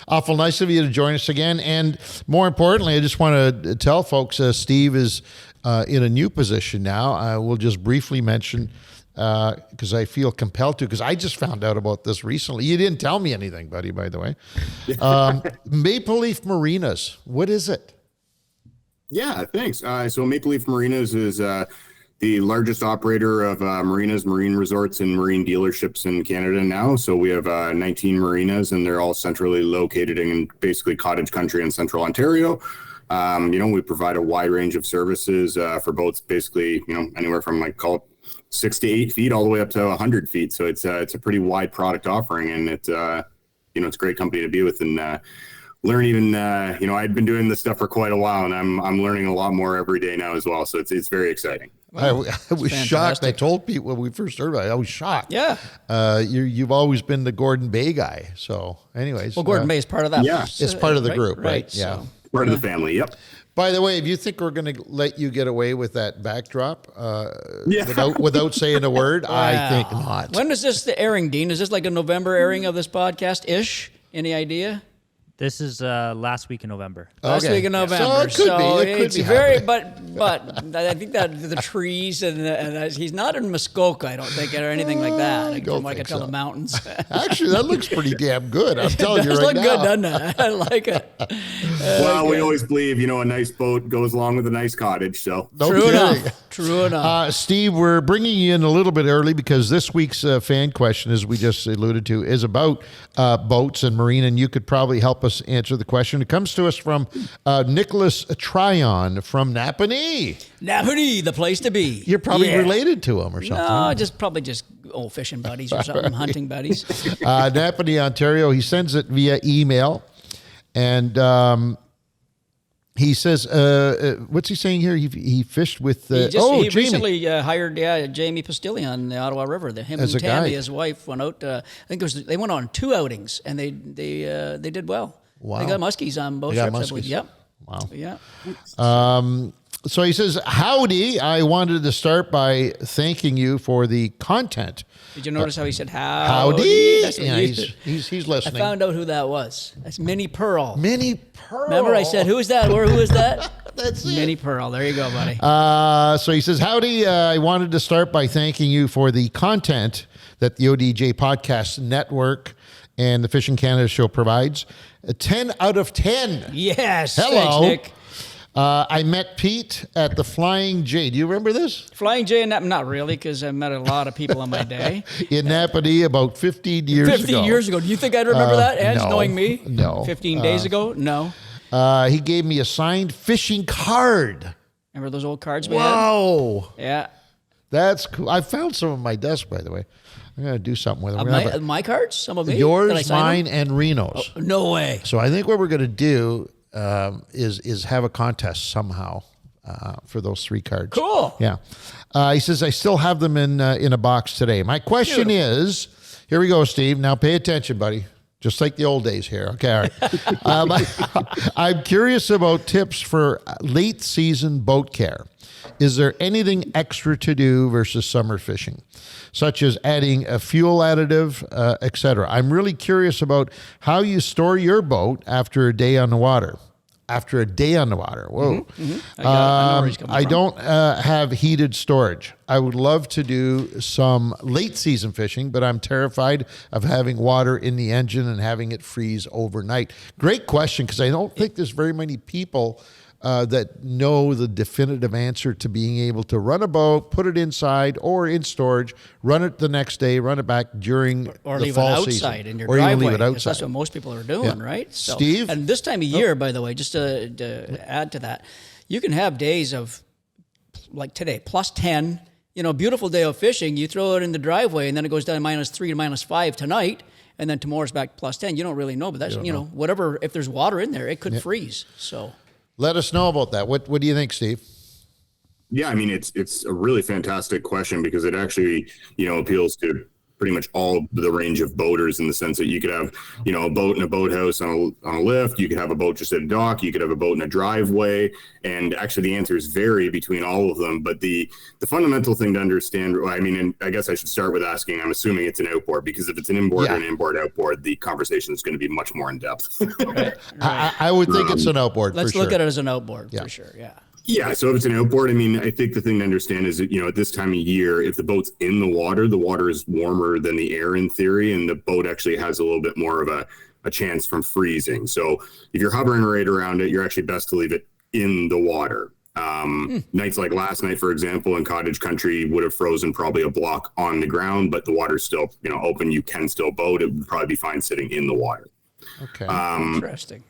awful nice of you to join us again. And more importantly, I just want to tell folks Steve is in a new position now. I will just briefly mention because I feel compelled to, because I just found out about this recently. You didn't tell me anything, buddy, by the way. Maple Leaf Marinas, what is it? Yeah, thanks. So Maple Leaf Marinas is the largest operator of marinas, marine resorts, and marine dealerships in Canada now. So we have 19 marinas, and they're all centrally located in basically cottage country in central Ontario. We provide a wide range of services for boats, basically, anywhere from call it 6 to 8 feet all the way up to 100 feet. So it's a pretty wide product offering, and it's a great company to be with and learn even, I'd been doing this stuff for quite a while, and I'm learning a lot more every day now as well. So it's very exciting. Wow. I was shocked. I told people when we first heard about it, I was shocked. Yeah. You've always been the Gordon Bay guy. So anyways. Well, Gordon Bay is part of that. Yeah. It's part of the group, right? Yeah. So. Part of the family, yep. By the way, if you think we're going to let you get away with that backdrop without saying a word, I think not. When is this the airing, Dean? Is this like a November airing of this podcast-ish? Any idea? This is last week in November. Last week in November. So it could it's be very, happening. but I think that the trees and he's not in Muskoka, I don't think, or anything like that. I can tell the mountains. Actually, that looks pretty damn good. I'm telling you It does right look now. good, doesn't it? I like it. Well, we always believe, a nice boat goes along with a nice cottage. So No True kidding. enough. True enough. Steve, we're bringing you in a little bit early because this week's fan question, as we just alluded to, is about boats and marine, and you could probably help us answer the question. It comes to us from Nicholas Tryon from Napanee. Napanee, the place to be. You're probably related to him or something. No, probably just old fishing buddies or something, hunting buddies. Napanee, Ontario. He sends it via email, and he says, what's he saying here? He fished with He Jamie. recently hired Jamie Pastilli on the Ottawa River. Him As and a Tammy, guide. his wife, went out. I think they went on 2 outings, and they did well. Wow. They got muskies on both They got trips, I muskies. believe. Yep. Wow. Yeah. So he says, howdy, I wanted to start by thanking you for the content. Did you notice how he said Howdy? That's what Yeah, you- he's I listening. found out who that was. That's Minnie Pearl. Minnie Pearl. Remember I said, who is that? Or who is that? That's it. Minnie Pearl. There you go, buddy. So he says, howdy, I wanted to start by thanking you for the content that the ODJ Podcast Network and the Fishing Canada show provides. A 10 out of 10. Yes. Hello. Thanks, Nick. I met Pete at the Flying J. Do you remember this? Flying J, not really, because I met a lot of people in my day. In Napanee about 15 years ago. 15 years ago. Do you think I'd remember that, Edge, no. knowing me? No. 15 days ago? No. He gave me a signed fishing card. Remember those old cards we had? Wow. Yeah. That's cool. I found some on my desk, by the way. I'm going to do something with them. My cards? Some of me? Did I Yours, sign mine, them? and Reno's. No way. So I think what we're going to do is have a contest somehow for those 3 cards. Cool. Yeah. He says, I still have them in a box today. My question is, here we go, Steve. Now pay attention, buddy. Just like the old days here. Okay, all right. I'm curious about tips for late season boat care. Is there anything extra to do versus summer fishing, such as adding a fuel additive, etc.? I'm really curious about how you store your boat after a day on the water. After a day on the water. Whoa. I know where he's coming I from. don't have heated storage. I would love to do some late season fishing, but I'm terrified of having water in the engine and having it freeze overnight. Great question, because I don't think there's very many people that know the definitive answer to being able to run a boat, put it inside or in storage, run it the next day, run it back during Or the leave fall it outside season. in your Or driveway. even leave it 'Cause outside. that's what most people are doing, Yeah. right? So, Steve? And this time of year, by the way, just to add to that, you can have days of, like today, plus 10, beautiful day of fishing. You throw it in the driveway, and then it goes down to -3 to -5 tonight, and then tomorrow's back plus 10. You don't really know, but that's, whatever, if there's water in there, it could freeze. So Let us know about that. What do you think, Steve? Yeah, I mean, it's a really fantastic question because it actually, appeals to pretty much all the range of boaters in the sense that you could have, a boat in a boathouse on a lift. You could have a boat just at a dock. You could have a boat in a driveway. And actually the answers vary between all of them. But the fundamental thing to understand, and I guess I should start with asking, I'm assuming it's an outboard, because if it's an inboard or an inboard outboard, the conversation is going to be much more in depth. right. I would think it's an outboard. Let's for look sure. at it as an outboard for sure. Yeah. Yeah, so if it's an outboard, I think the thing to understand is that, at this time of year, if the boat's in the water is warmer than the air in theory, and the boat actually has a little bit more of a chance from freezing. So if you're hovering right around it, you're actually best to leave it in the water. Nights like last night, for example, in cottage country would have frozen probably a block on the ground, but the water's still, open. You can still boat. It would probably be fine sitting in the water. Okay. Interesting.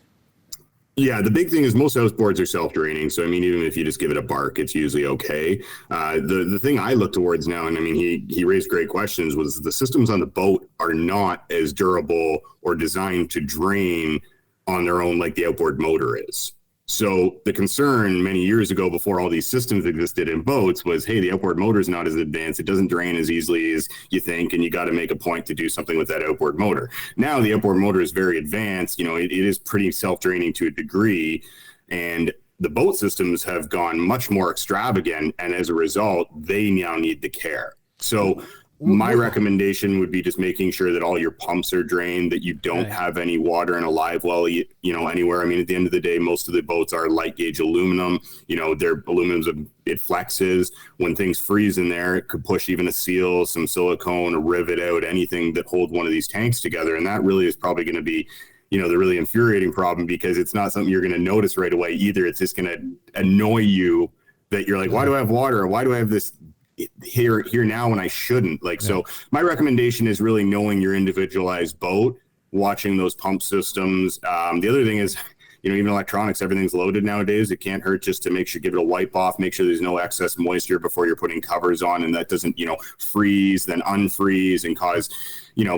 Yeah, the big thing is most outboards are self-draining. So, even if you just give it a bark, it's usually okay. The thing I look towards now, and he raised great questions, was the systems on the boat are not as durable or designed to drain on their own like the outboard motor is. So the concern many years ago, before all these systems existed in boats, was, hey, the outboard motor is not as advanced. It doesn't drain as easily as you think, and you got to make a point to do something with that outboard motor. Now the outboard motor is very advanced. It is pretty self-draining to a degree, and the boat systems have gone much more extravagant, and as a result, they now need the care. So my recommendation would be just making sure that all your pumps are drained, that you don't have any water in a live well, anywhere. At the end of the day, most of the boats are light gauge aluminum. They're aluminum, it flexes. When things freeze in there, it could push even a seal, some silicone, a rivet out, anything that holds one of these tanks together. And that really is probably going to be, the really infuriating problem, because it's not something you're going to notice right away either. It's just going to annoy you that you're like, why do I have water? Why do I have this here now when I shouldn't? So my recommendation is really knowing your individualized boat, watching those pump systems. The other thing is, even electronics, everything's loaded nowadays. It can't hurt just to make sure, give it a wipe off, make sure there's no excess moisture before you're putting covers on, and that doesn't, freeze, then unfreeze and cause,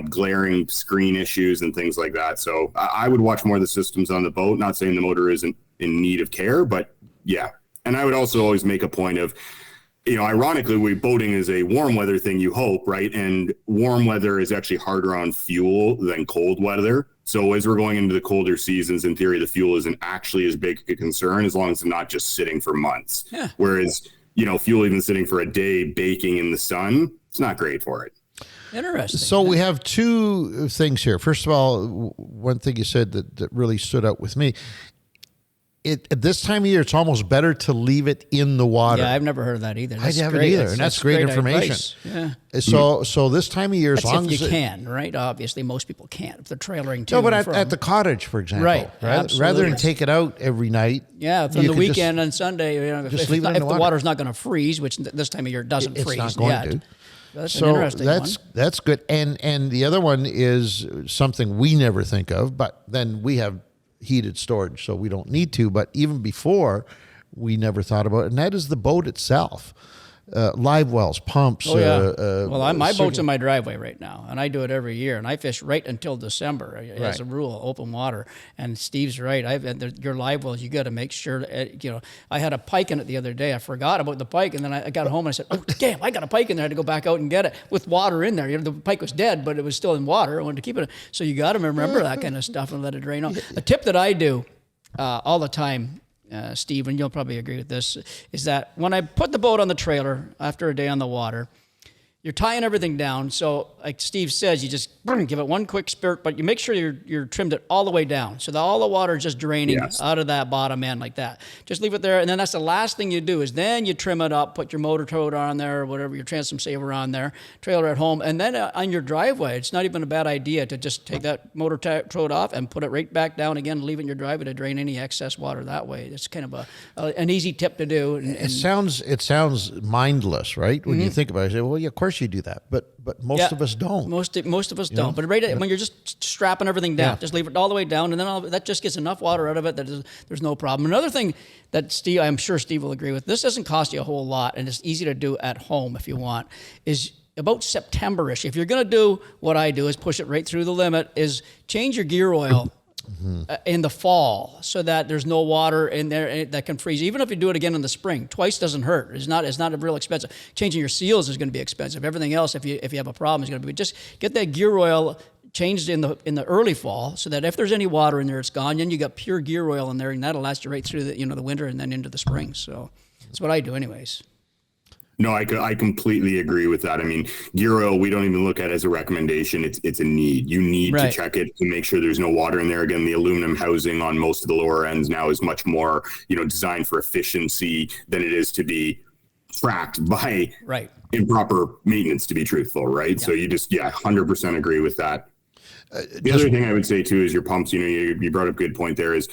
glaring screen issues and things like that. So I would watch more of the systems on the boat, not saying the motor isn't in need of care, but yeah. And I would also always make a point of, ironically, boating is a warm weather thing, you hope, right? And warm weather is actually harder on fuel than cold weather. So as we're going into the colder seasons, in theory, the fuel isn't actually as big a concern as long as it's not just sitting for months. Yeah. Whereas, fuel even sitting for a day baking in the sun, it's not great for it. Interesting. So we have two things here. First of all, one thing you said that really stood out with me. At this time of year, it's almost better to leave it in the water. Yeah, I've never heard of that either. I haven't either, and that's great information. Advice. Yeah. So this time of year, as long if as you can, right? Obviously, most people can't if they're trailering to. No, but at the cottage, for example, right? Rather than take it out every night. Yeah, from the weekend and Sunday, just leave it in the water. The water's not going to freeze, which this time of year doesn't freeze. It's not going yet. to. That's an interesting one. That's good. And the other one is something we never think of, but then we have heated storage, so we don't need to. But even before, we never thought about it, and that is the boat itself. live wells, pumps. Oh yeah. My boat's circuit. in my driveway right now, and I do it every year. And I fish right until December as a rule, open water. And Steve's right. Your live wells, you got to make sure. I had a pike in it the other day. I forgot about the pike, and then I got home and I said, "Oh damn, I got a pike in there." I had to go back out and get it with water in there. The pike was dead, but it was still in water. I wanted to keep it. So you got to remember that kind of stuff and let it drain out. A tip that I do all the time. Steve, and you'll probably agree with this, is that when I put the boat on the trailer after a day on the water, you're tying everything down. So like Steve says, you just give it one quick spurt, but you make sure you're trimmed it all the way down. So that all the water is just draining out of that bottom end like that. Just leave it there. And then that's the last thing you do is then you trim it up, put your motor tote on there, or whatever, your transom saver on there, trailer at home. And then on your driveway, it's not even a bad idea to just take that motor tote off and put it right back down again, and leave it in your driveway to drain any excess water that way. It's kind of an easy tip to do. And it sounds mindless, right? When you think about it, you say, well, yeah, of course you do that, but most of us don't. Most of us don't. But when you're just strapping everything down, just leave it all the way down, and then that just gets enough water out of it that there's no problem. Another thing that Steve, I'm sure Steve will agree with, this doesn't cost you a whole lot, and it's easy to do at home if you want, is about September-ish. If you're going to do what I do, is push it right through the limit, is change your gear oil in the fall so that there's no water in there that can freeze. Even if you do it again in the spring, twice doesn't hurt. It's not a real expensive. Changing your seals is going to be expensive. Everything else, if you have a problem, is going to be. Just get that gear oil changed in the early fall so that if there's any water in there, it's gone. Then you got pure gear oil in there, and that'll last you right through the winter and then into the spring. So that's what I do, anyways. No, I completely agree with that. I mean, gear oil, we don't even look at as a recommendation. It's a need. You need to check it to make sure there's no water in there. Again, the aluminum housing on most of the lower ends now is much more, designed for efficiency than it is to be tracked by improper maintenance, to be truthful, right? Yeah. So you just, 100% agree with that. The other thing I would say too is your pumps. You brought up a good point there, is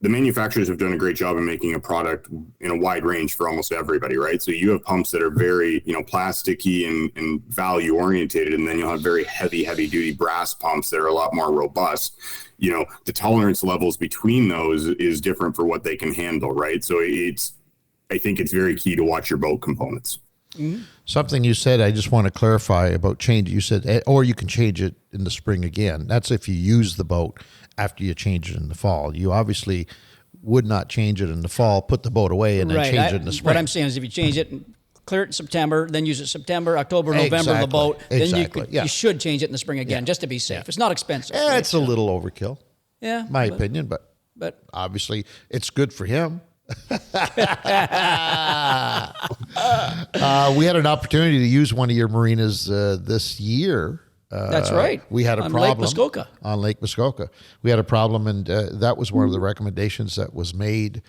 the manufacturers have done a great job in making a product in a wide range for almost everybody, right? So you have pumps that are very, plasticky and value orientated, and then you'll have very heavy duty brass pumps that are a lot more robust. The tolerance levels between those is different for what they can handle, right? So I think it's very key to watch your boat components. Mm-hmm. Something you said, I just want to clarify about change. You said, or you can change it in the spring again. That's if you use the boat after you change it in the fall. You obviously would not change it in the fall, put the boat away, and then change it in the spring. What I'm saying is if you change it, clear it in September, then use it September, October, November, the boat, then you should change it in the spring again, just to be safe. It's not expensive. Yeah, it's a little overkill. Yeah. My opinion, but obviously it's good for him. We had an opportunity to use one of your marinas this year. That's right. We had a problem on Lake Muskoka. We had a problem, and that was one of the recommendations that was made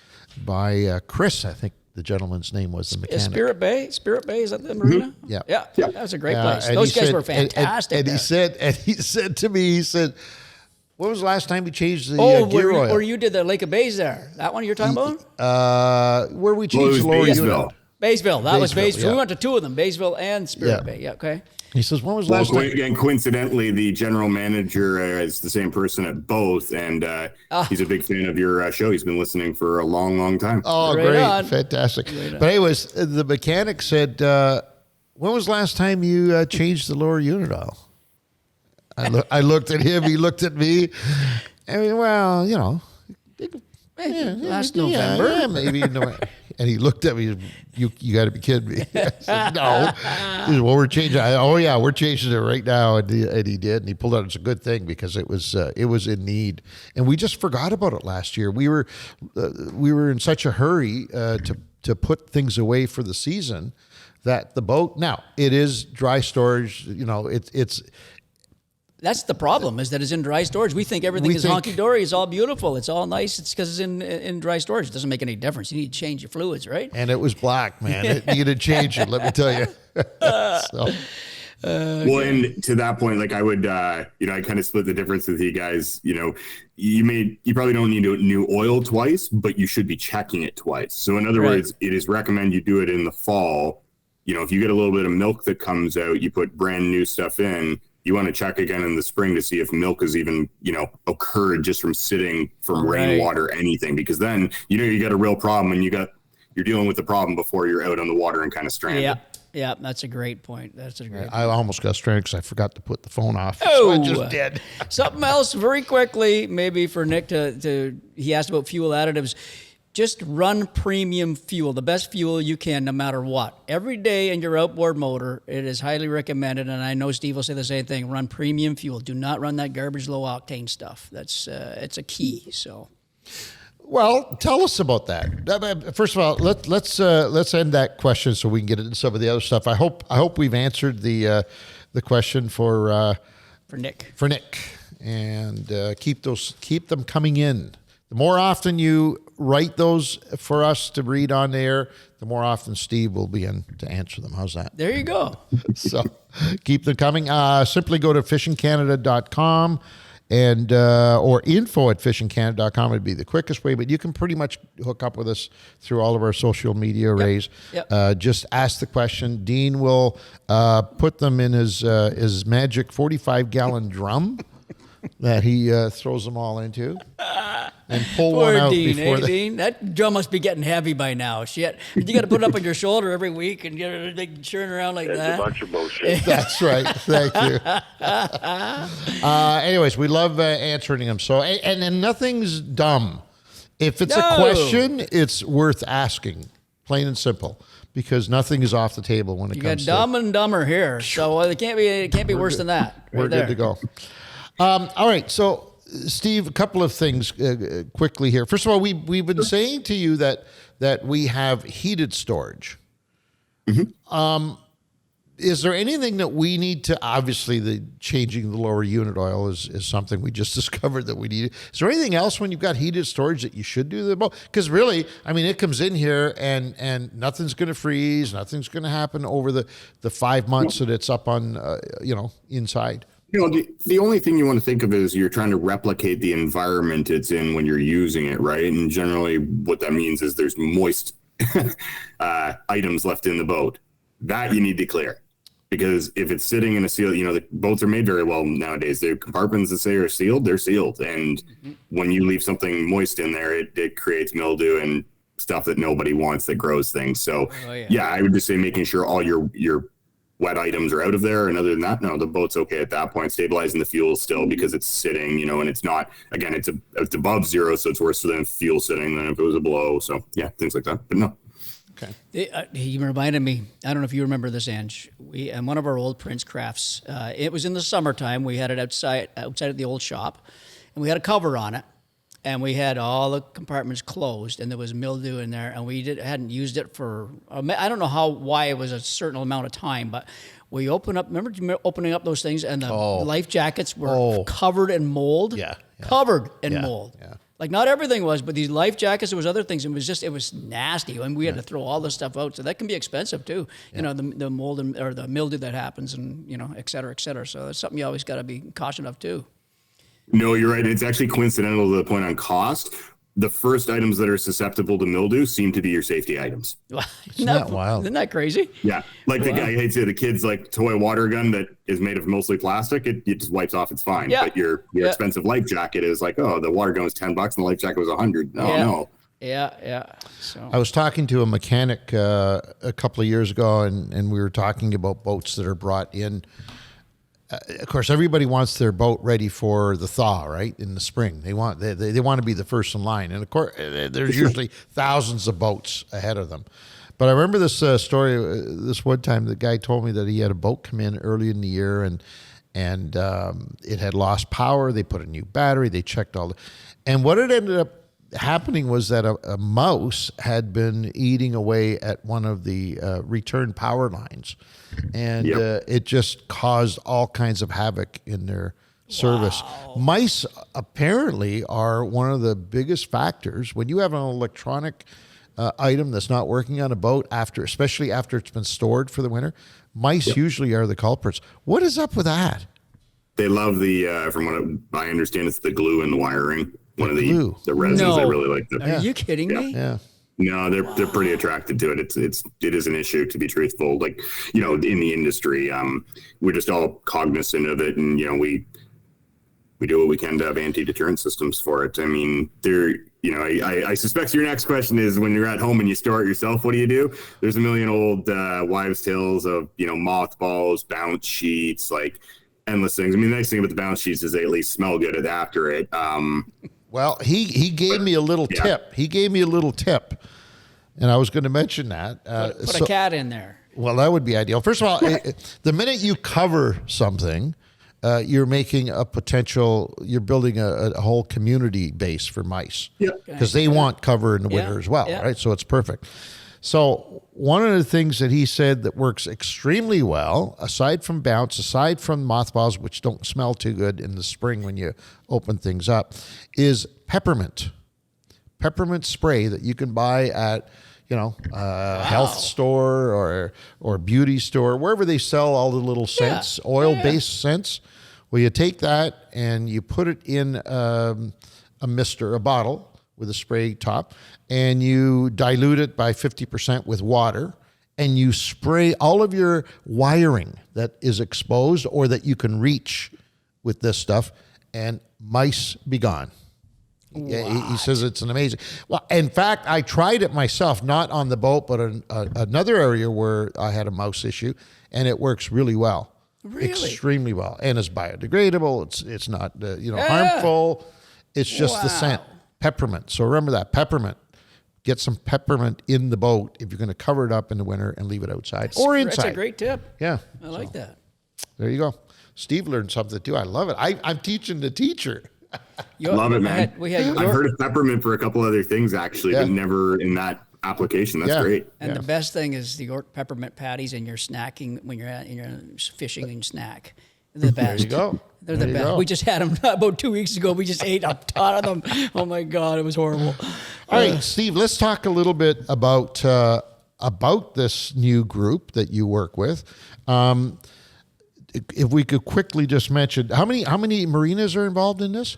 by Chris. I think the gentleman's name was the mechanic. Spirit Bay, is that the marina? Mm-hmm. Yeah. That was a great place. Those guys were fantastic. And he said to me, when was the last time you changed the gear oil? Where you did the Lake of Bays there. That one you're talking about? Where we changed the lower unit. Baysville. That was Baysville. We went to two of them, Baysville and Spirit Bay. Yeah, okay. He says, when was the last time? Again, coincidentally, the general manager is the same person at both, and he's a big fan of your show. He's been listening for a long, long time. Oh, great. Fantastic. But anyways, the mechanic said, when was the last time you changed the lower unit oil? I looked at him, he looked at me. I mean, well, last November. Yeah, maybe November. And he looked at me, you got to be kidding me. I said, no. He said, well, we're changing. We're changing it right now. And he did. And he pulled out. It's a good thing because it was in need. And we just forgot about it last year. We were in such a hurry to put things away for the season that the boat, now it is dry storage. That's the problem, is that it's in dry storage. We think everything is honky-dory. It's all beautiful. It's all nice. It's because it's in dry storage. It doesn't make any difference. You need to change your fluids, right? And it was black, man. It needed changing, let me tell you. And to that point, like I would, I kind of split the difference with you guys. You probably don't need new oil twice, but you should be checking it twice. So in other words, it is recommend you do it in the fall. If you get a little bit of milk that comes out, you put brand new stuff in. You want to check again in the spring to see if milk has even, occurred just from sitting from rainwater, anything, because then, you got a real problem and you got you're dealing with the problem before you're out on the water and kind of stranded. Yeah. Yeah, that's a great point. That's a great I almost got stranded because I forgot to put the phone off. Oh, So I just did. Something else very quickly, maybe for Nick he asked about fuel additives. Just run premium fuel, the best fuel you can, no matter what. Every day in your outboard motor, it is highly recommended, and I know Steve will say the same thing, run premium fuel. Do not run that garbage low octane stuff. That's it's a key, so. Well, tell us about that. First of all, let's end that question so we can get into some of the other stuff. I hope we've answered the question for Nick. For Nick, and keep them coming in. The more often you write those for us to read on air, the more often Steve will be in to answer them. How's that? There you go. So keep them coming. Simply go to fishingcanada.com. And or info@fishingcanada.com would be the quickest way, but you can pretty much hook up with us through all of our social media arrays. Yep. Just ask the question. Dean will put them in his magic 45-gallon drum that he throws them all into, and pull one out Dean, before Dean, that drum must be getting heavy by now. Shit, you got to put it up on your shoulder every week and get it churning around like It's that. a bunch of bullshit. That's right. Thank you. Anyways, we love answering them. So, and nothing's dumb. If it's a question, it's worth asking, plain and simple, because nothing is off the table when it You comes got to Dumb and Dumber here, so it can't be worse than that. We're good to go. All right, so Steve, a couple of things quickly here. First of all, we've been saying to you that we have heated storage. Mm-hmm. Is there anything that we need to? Obviously, the changing the lower unit oil is something we just discovered that we need. Is there anything else when you've got heated storage that you should do the boat? Because really, I mean, it comes in here and nothing's going to freeze, nothing's going to happen over the 5 months that it's up on inside. The only thing you want to think of is you're trying to replicate the environment it's in when you're using it, right? And generally what that means is there's moist items left in the boat. That you need to clear. Because if it's sitting in a seal, the boats are made very well nowadays. The compartments that say are sealed, they're sealed. And when you leave something moist in there, it creates mildew and stuff that nobody wants that grows things. So I would just say making sure all your wet items are out of there, and other than that, no, the boat's okay at that point. Stabilizing the fuel still because it's sitting, and it's not, again, it's above zero, so it's worse than fuel sitting than if it was below. So yeah, things like that. But no. Okay. He reminded me, I don't know if you remember this, Ange. We and one of our old Prince crafts. It was in the summertime. We had it outside of the old shop, and we had a cover on it. And we had all the compartments closed, and there was mildew in there, and we hadn't used it for, I don't know why it was a certain amount of time, but we opened up, remember opening up those things, and the life jackets were covered in mold? Yeah. Covered in mold. Yeah. Like, not everything was, but these life jackets, there was other things, and it was nasty, and we had to throw all this stuff out, so that can be expensive, too, the mold or the mildew that happens, and, et cetera, so that's something you always got to be cautious of, too. No, you're right. It's actually coincidental to the point on cost. The first items that are susceptible to mildew seem to be your safety items. Isn't that wild? Isn't that crazy? Yeah. Like the guy, I hate to say, the kid's like toy water gun that is made of mostly plastic. It just wipes off. It's fine. Yeah. But your expensive life jacket is like, the water gun was $10 and the life jacket was $100. No. Yeah. So I was talking to a mechanic a couple of years ago, and we were talking about boats that are brought in. Of course, everybody wants their boat ready for the thaw, right? In the spring, they want to be the first in line, and of course, there's usually thousands of boats ahead of them. But I remember this story. This one time, the guy told me that he had a boat come in early in the year, and it had lost power. They put a new battery. They checked and what it ended up happening was that a mouse had been eating away at one of the return power lines, and it just caused all kinds of havoc in their service. Wow. Mice apparently are one of the biggest factors when you have an electronic item that's not working on a boat, especially after it's been stored for the winter. Mice usually are the culprits. What is up with that? They love from what I understand, it's the glue in the wiring. One of the resins they really like. Are you kidding me? Yeah. No, they're pretty attracted to it. It is an issue, to be truthful. Like, in the industry, we're just all cognizant of it, and we do what we can to have anti-deterrent systems for it. I mean, I suspect your next question is when you're at home and you store it yourself, what do you do? There's a million old wives' tales of, mothballs, bounce sheets, like endless things. I mean, the nice thing about the bounce sheets is they at least smell good after it. Well, he gave me a little tip. He gave me a little tip, and I was going to mention that. Put a cat in there. Well, that would be ideal. First of all, the minute you cover something, you're making you're building a whole community base for mice. Because they want cover in the winter as well, right? So it's perfect. So one of the things that he said that works extremely well, aside from bounce, aside from mothballs, which don't smell too good in the spring when you open things up, is peppermint. Peppermint spray that you can buy at, a health store or beauty store, wherever they sell all the little scents, oil-based scents. Well, you take that and you put it in a mister, a bottle with a spray top, and you dilute it by 50% with water, and you spray all of your wiring that is exposed or that you can reach with this stuff, and mice be gone. He says it's an amazing. Well, in fact, I tried it myself, not on the boat, but another area where I had a mouse issue, and it works really well. Really? Extremely well. And it's biodegradable. It's not harmful. It's just the scent. Peppermint. So remember that. Peppermint. Get some peppermint in the boat if you're going to cover it up in the winter and leave it outside or inside. That's a great tip. Yeah. I like that. There you go. Steve learned something too. I love it. I'm teaching the teacher. Love it, man. I've heard of peppermint for a couple other things actually, but never in that application. That's great. And the best thing is the York peppermint patties and you're snacking when you're fishing and snack. They're the best. There you go. They're the best. We just had them about 2 weeks ago. We just ate a ton of them. Oh my God, it was horrible. All right, Steve, let's talk a little bit about this new group that you work with. If we could quickly just mention how many marinas are involved in this?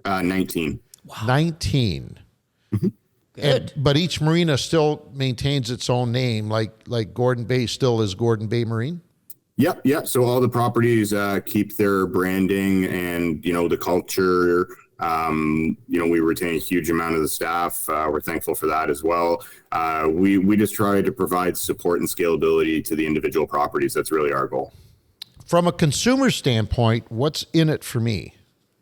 19. Wow. 19. Mm-hmm. Good. But each marina still maintains its own name, like Gordon Bay still is Gordon Bay Marine? Yep. So all the properties keep their branding and, the culture. We retain a huge amount of the staff. We're thankful for that as well. We just try to provide support and scalability to the individual properties. That's really our goal. From a consumer standpoint, what's in it for me?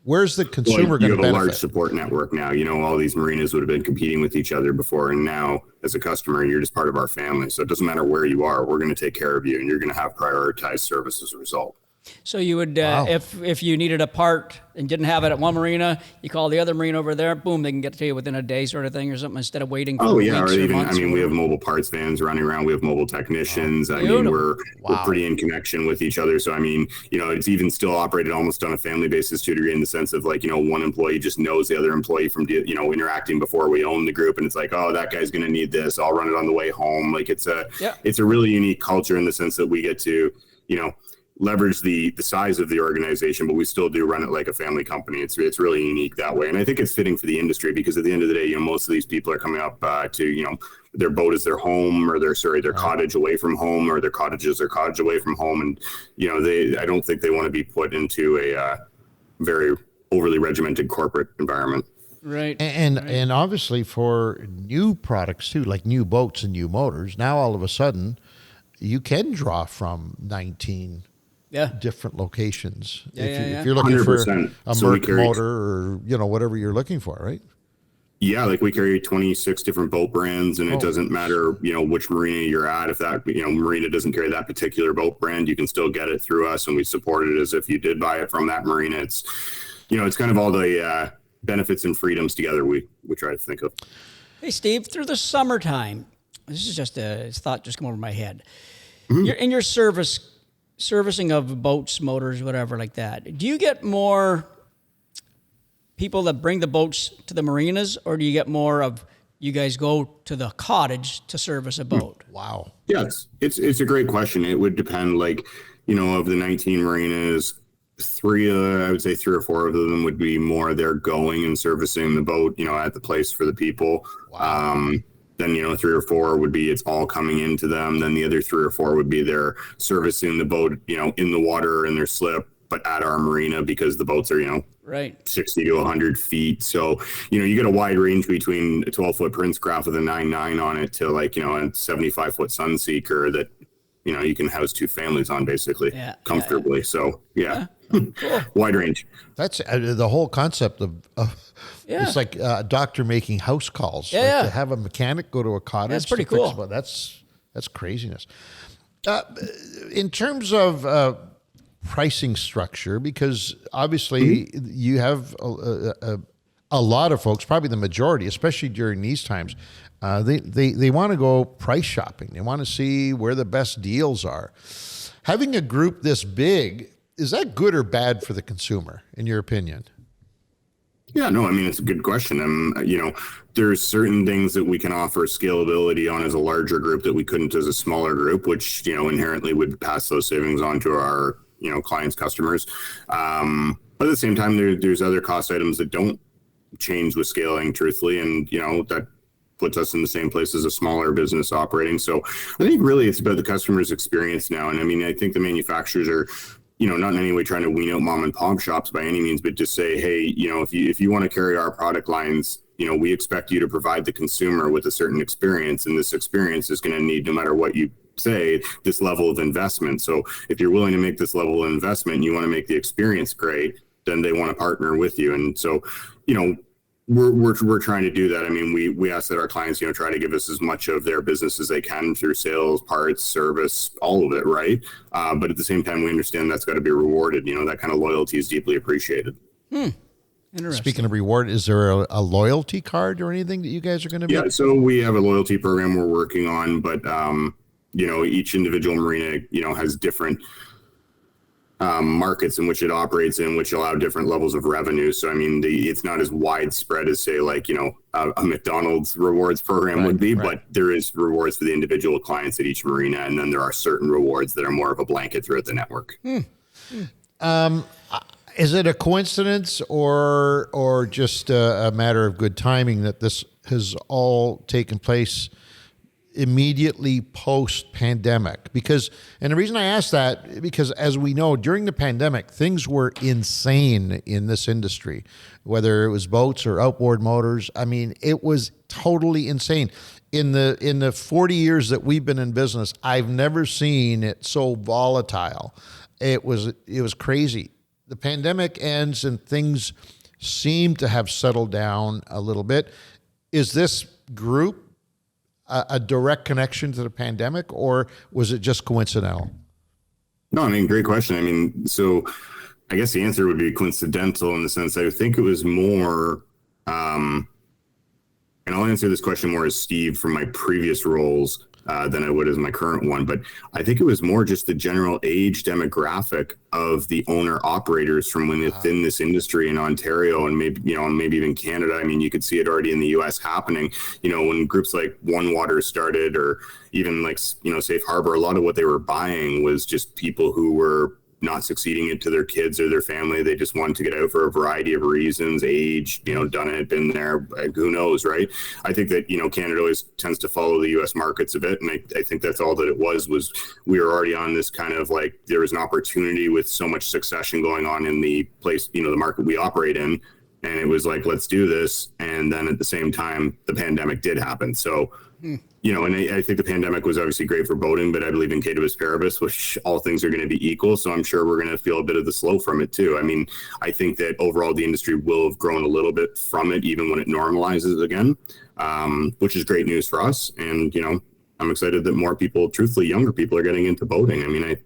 Where's the consumer going to benefit? You have a large support network now. All these marinas would have been competing with each other before, and now as a customer, you're just part of our family. So it doesn't matter where you are, we're going to take care of you, and you're going to have prioritized service as a result. So you would, if you needed a part and didn't have it at one marina, you call the other marina over there, boom, they can get it to you within a day sort of thing or something instead of waiting for weeks or months. We have mobile parts vans running around. We have mobile technicians. We're pretty in connection with each other. So, it's even still operated almost on a family basis to a degree in the sense of one employee just knows the other employee from, interacting before we own the group. And it's like, oh, that guy's going to need this. I'll run it on the way home. It's a really unique culture in the sense that we get to, leverage the size of the organization, but we still do run it like a family company. It's really unique that way. And I think it's fitting for the industry because at the end of the day, most of these people are coming up to, their boat is their home or their cottage away from home or their cottage is their cottage away from home. And, I don't think they want to be put into a very overly regimented corporate environment. Right. And obviously for new products too, like new boats and new motors, now all of a sudden you can draw from 19 different locations. If you're looking 100%. For a Merc motor or, whatever you're looking for, right? Yeah, we carry 26 different boat brands, and it doesn't matter, which marina you're at. If that, marina doesn't carry that particular boat brand, you can still get it through us, and we support it as if you did buy it from that marina. It's, it's kind of all the benefits and freedoms together we try to think of. Hey, Steve, through the summertime, this is just a thought just come over my head. Mm-hmm. You're in your servicing of boats, motors, whatever like that. Do you get more people that bring the boats to the marinas, or do you get more of you guys go to the cottage to service a boat? Wow. Yes, it's a great question. It would depend, of the 19 marinas, I would say 3 or 4 of them would be more they're going and servicing the boat, at the place for the people. Wow. Then, 3 or 4 would be it's all coming into them. Then the other 3 or 4 would be they're servicing the boat, in the water in their slip, but at our marina because the boats are, Right. 60 to 100 feet. So, you get a wide range between a 12-foot Princecraft with a 9.9 on it to like, a 75-foot Sunseeker that, you can house 2 families on basically comfortably. So, cool. Wide range. That's the whole concept of it's like a doctor making house calls. To have a mechanic go to a cottage. That's pretty cool. That's craziness. In terms of pricing structure, because obviously you have a lot of folks, probably the majority, especially during these times, they want to go price shopping. They want to see where the best deals are. Having a group this big, is that good or bad for the consumer, in your opinion? Yeah, no, I mean, it's a good question. There's certain things that we can offer scalability on as a larger group that we couldn't as a smaller group, which, inherently would pass those savings on to our, clients, customers. But at the same time, there's other cost items that don't change with scaling, truthfully. And, that puts us in the same place as a smaller business operating. So I think really it's about the customer's experience now. And I mean, I think the manufacturers are, not in any way trying to wean out mom and pop shops by any means, but just say, hey, if you want to carry our product lines, we expect you to provide the consumer with a certain experience, and this experience is going to need, no matter what you say, this level of investment. So if you're willing to make this level of investment and you want to make the experience great, then they want to partner with you. And so, we're trying to do that. I mean, we ask that our clients, try to give us as much of their business as they can through sales, parts, service, all of it, right? But at the same time, we understand that's got to be rewarded. That kind of loyalty is deeply appreciated. Interesting. Speaking of reward, is there a loyalty card or anything that you guys are going to be? Yeah, so we have a loyalty program we're working on, but each individual marina, has different markets in which it operates in, which allow different levels of revenue. So, I mean, it's not as widespread as, say, like, a McDonald's rewards program would be, but there is rewards for the individual clients at each marina. And then there are certain rewards that are more of a blanket throughout the network. Is it a coincidence or just a matter of good timing that this has all taken place immediately post-pandemic? And the reason I ask that, because as we know, during the pandemic, things were insane in this industry, whether it was boats or outboard motors. I mean, it was totally insane. In the 40 years that we've been in business, I've never seen it so volatile. It was crazy. The pandemic ends and things seem to have settled down a little bit. Is this group a direct connection to the pandemic, or was it just coincidental? No, I mean, great question. I mean, so I guess the answer would be coincidental in the sense I think it was more, and I'll answer this question more as Steve from my previous roles than I would as my current one. But I think it was more just the general age demographic of the owner operators from within this industry in Ontario and maybe even Canada. I mean, you could see it already in the US happening, when groups like One Water started, or even like, Safe Harbor, a lot of what they were buying was just people who were not succeeding it to their kids or their family. They just wanted to get out for a variety of reasons, age, done it, been there, who knows, right? I think that, Canada always tends to follow the US markets a bit. And I think that's all that it was we were already on this kind of like, there was an opportunity with so much succession going on in the place, the market we operate in. And it was like, let's do this. And then at the same time, the pandemic did happen. So, and I think the pandemic was obviously great for boating, but I believe in Caetabus paribus, which all things are going to be equal. So I'm sure we're going to feel a bit of the slow from it too. I mean, I think that overall the industry will have grown a little bit from it, even when it normalizes again, which is great news for us. And, I'm excited that more people, truthfully, younger people are getting into boating. I mean,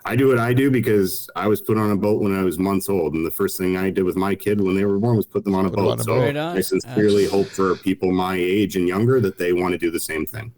I do what I do because I was put on a boat when I was months old. And the first thing I did with my kid when they were born was put them on a boat. So I sincerely hope for people my age and younger that they want to do the same thing.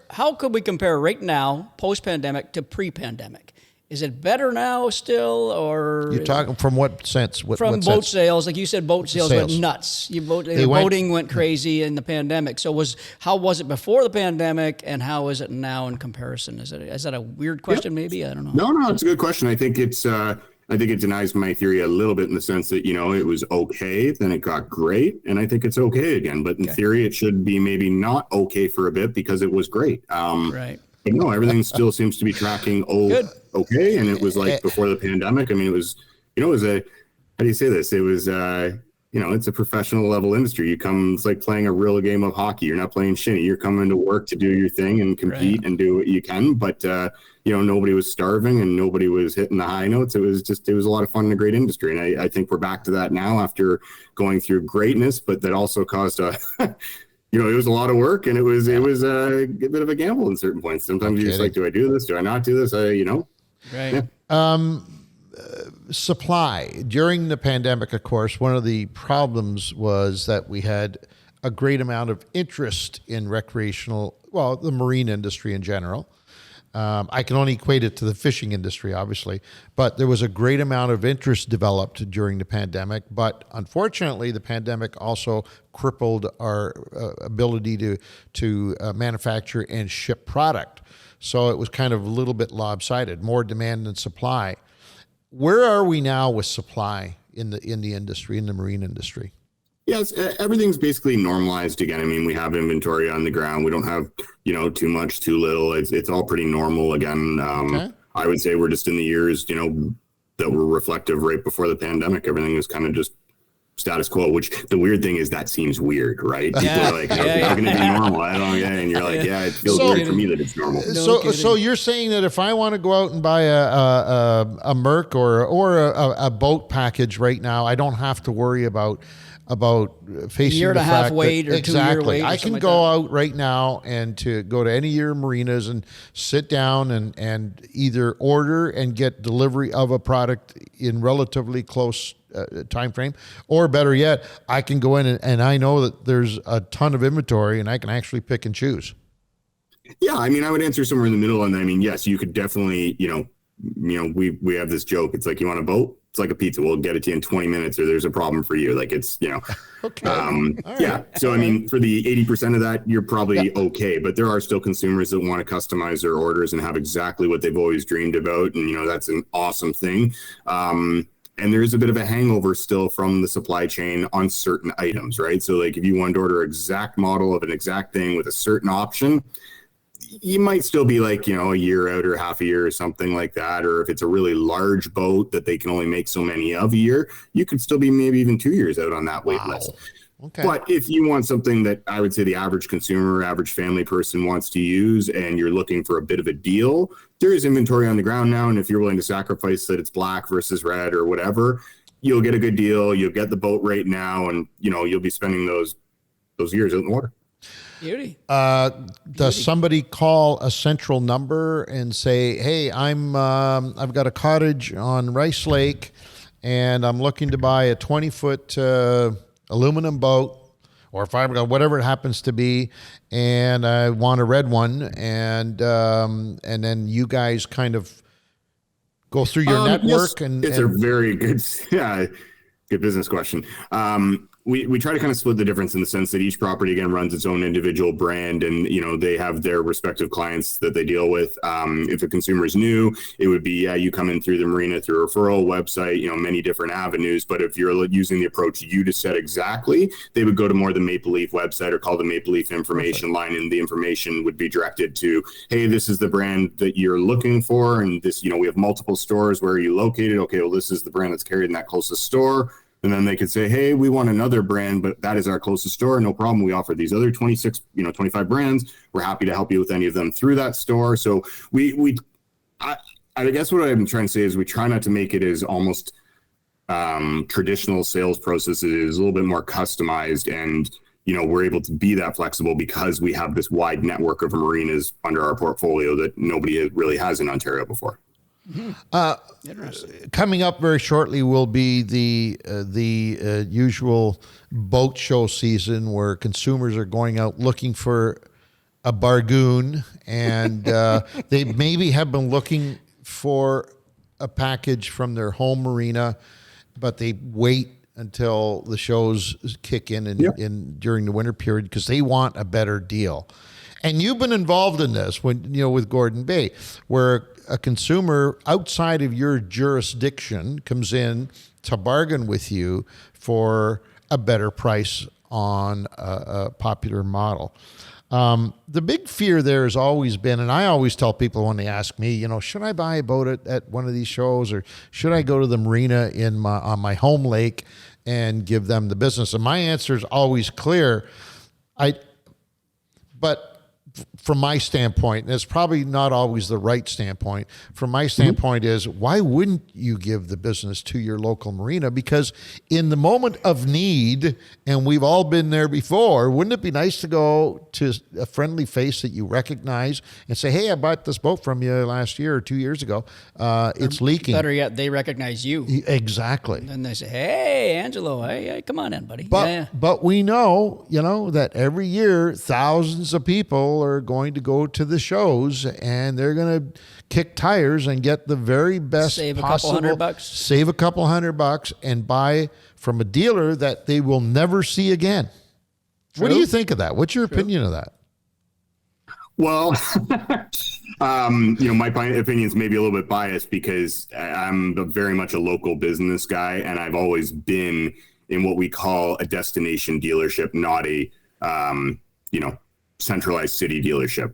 How could we compare right now, post-pandemic to pre-pandemic? Is it better now still, or you're talking from what sense? What boat sense? sales, like you said, boat sales went nuts. Boating went crazy in the pandemic. So how was it before the pandemic, and how is it now in comparison? Is that a weird question? Maybe I don't know. No, it's a good question. I think it denies my theory a little bit in the sense that it was okay, then it got great, and I think it's okay again. But in theory, it should be maybe not okay for a bit because it was great. Right. But no, everything still seems to be tracking okay. And it was like before the pandemic. I mean, it was it was how do you say this? It was, it's a professional level industry. It's like playing a real game of hockey. You're not playing shinny. You're coming to work to do your thing and compete and do what you can. But, nobody was starving and nobody was hitting the high notes. It was a lot of fun and a great industry. And I think we're back to that now after going through greatness, but that also caused it was a lot of work, and it was a bit of a gamble in certain points. Sometimes you're just like, do I do this? Do I not do this? Right. Yeah. Supply. During the pandemic, of course, one of the problems was that we had a great amount of interest in the marine industry in general. I can only equate it to the fishing industry, obviously, but there was a great amount of interest developed during the pandemic. But unfortunately, the pandemic also crippled our ability to manufacture and ship product. So it was kind of a little bit lopsided, more demand than supply. Where are we now with supply in the industry, in the marine industry? Yes, everything's basically normalized again. I mean, we have inventory on the ground. We don't have, too much, too little. It's all pretty normal again. Okay. I would say we're just in the years, that were reflective right before the pandemic. Everything was kind of just status quo, which the weird thing is that seems weird, right? People are like, how can it be normal? I don't get it. And you're like, it feels weird for me that it's normal. So you're saying that if I want to go out and buy a Merc or a boat package right now, I don't have to worry about facing year and a half wait or exactly. 2 year wait. I can go out right now and to go to any of your marinas and sit down and either order and get delivery of a product in relatively close time frame, or better yet, I can go in and I know that there's a ton of inventory and I can actually pick and choose. Yeah, I mean, I would answer somewhere in the middle, and I mean, yes, you could definitely, we have this joke. It's like, you want a boat? It's like a pizza. We'll get it to you in 20 minutes, or there's a problem for you. Like it's, okay. Yeah. So, I mean, for the 80% of that, you're probably okay, but there are still consumers that want to customize their orders and have exactly what they've always dreamed about. And, that's an awesome thing. And there is a bit of a hangover still from the supply chain on certain items, right? So like if you want to order exact model of an exact thing with a certain option, you might still be like, a year out or half a year or something like that. Or if it's a really large boat that they can only make so many of a year, you could still be maybe even 2 years out on that wait list. Okay. But if you want something that I would say the average consumer, average family person wants to use, and you're looking for a bit of a deal, there is inventory on the ground now. And if you're willing to sacrifice that it's black versus red or whatever, you'll get a good deal. You'll get the boat right now, and you'll be spending those years out in the water. Beauty. Does somebody call a central number and say, "Hey, I've got a cottage on Rice Lake, and I'm looking to buy a 20-foot aluminum boat or fiberglass, whatever it happens to be, and I want a red one," and then you guys kind of go through your network? Yes, it's a very good, good business question. We try to kind of split the difference in the sense that each property again runs its own individual brand, and they have their respective clients that they deal with. If a consumer is new, it would be you come in through the marina through a referral website, many different avenues. But if you're using the approach you just said exactly, they would go to more the Maple Leaf website or call the Maple Leaf information line, and the information would be directed to, hey, this is the brand that you're looking for, and this we have multiple stores. Where are you located? Okay, well, this is the brand that's carried in that closest store. And then they could say, hey, we want another brand, but that is our closest store. No problem. We offer these other 26, 25 brands. We're happy to help you with any of them through that store. So I guess what I'm trying to say is we try not to make it as almost traditional sales processes, a little bit more customized. And, we're able to be that flexible because we have this wide network of marinas under our portfolio that nobody really has in Ontario before. Coming up very shortly will be the usual boat show season where consumers are going out looking for a bargoon, and they maybe have been looking for a package from their home marina, but they wait until the shows kick in during the winter period because they want a better deal. And you've been involved in this with Gordon Bay, where a consumer outside of your jurisdiction comes in to bargain with you for a better price on a popular model. The big fear there has always been, and I always tell people when they ask me, should I buy a boat at one of these shows, or should I go to the marina on my home lake and give them the business? And my answer is always clear. But from my standpoint, and it's probably not always the right standpoint, from my standpoint is, why wouldn't you give the business to your local marina? Because in the moment of need, and we've all been there before, wouldn't it be nice to go to a friendly face that you recognize and say, hey, I bought this boat from you last year or 2 years ago. It's leaking. Better yet, they recognize you. Exactly. And they say, hey, Angelo, hey, come on in, buddy. But we know, that every year thousands of people are going to go to the shows, and they're going to kick tires and get the very best possible. Save a couple $100 and buy from a dealer that they will never see again. True. What do you think of that? What's your opinion of that? Well, my opinion is maybe a little bit biased because I'm very much a local business guy, and I've always been in what we call a destination dealership, not a, centralized city dealership.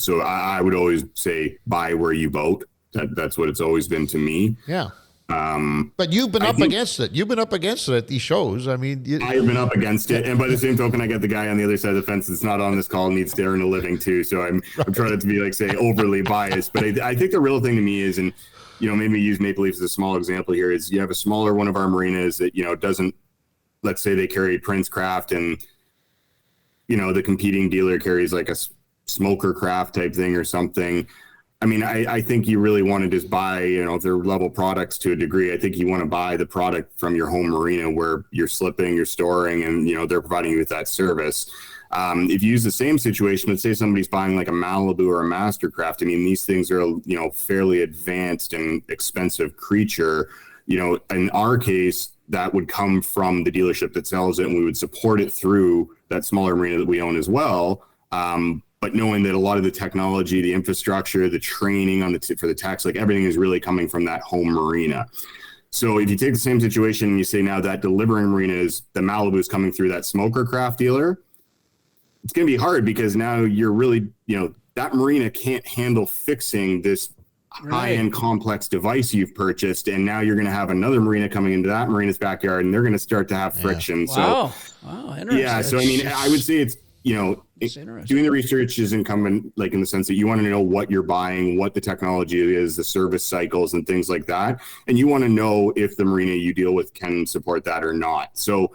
So I would always say buy where you boat. That's what it's always been to me. Yeah. But you've been up against it. You've been up against it at these shows. I mean, I've been up against it, and by the same token, I get the guy on the other side of the fence that's not on this call and needs to earn a living too. So I'm trying not to be overly biased, but I think the real thing to me is, and maybe use Maple Leaf as a small example here, is you have a smaller one of our marinas that doesn't, let's say they carry Princecraft, and the competing dealer carries like a smoker craft type thing or something. I mean, I think you really want to just buy, if they're level products to a degree, I think you want to buy the product from your home marina where you're slipping, you're storing, and, they're providing you with that service. If you use the same situation, let's say somebody's buying like a Malibu or a Mastercraft. I mean, these things are, fairly advanced and expensive creature. In our case, that would come from the dealership that sells it, and we would support it through that smaller marina that we own as well. But knowing that a lot of the technology, the infrastructure, the training for the techs, everything is really coming from that home marina. So if you take the same situation and you say now that delivering marina is the Malibu is coming through that smoker craft dealer, it's going to be hard because now you're really, that marina can't handle fixing this high-end complex device you've purchased, and now you're going to have another marina coming into that marina's backyard, and they're going to start to have friction. Wow. Interesting. Yeah, so I mean, I would say it's doing the research is incumbent, in the sense that you want to know what you're buying, what the technology is, the service cycles, and things like that, and you want to know if the marina you deal with can support that or not. So,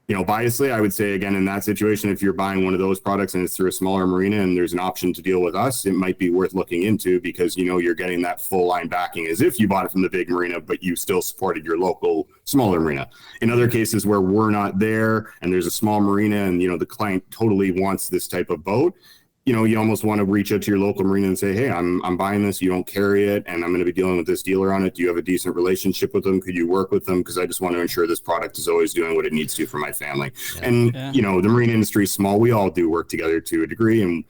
biasly, I would say, again, in that situation, if you're buying one of those products and it's through a smaller marina and there's an option to deal with us, it might be worth looking into because, you're getting that full line backing as if you bought it from the big marina, but you still supported your local smaller marina. In other cases where we're not there and there's a small marina and, the client totally wants this type of boat, you almost want to reach out to your local marina and say, hey, I'm buying this. You don't carry it, and I'm going to be dealing with this dealer on it. Do you have a decent relationship with them? Could you work with them? Because I just want to ensure this product is always doing what it needs to for my family. Yeah. And, the marine industry is small. We all do work together to a degree. And,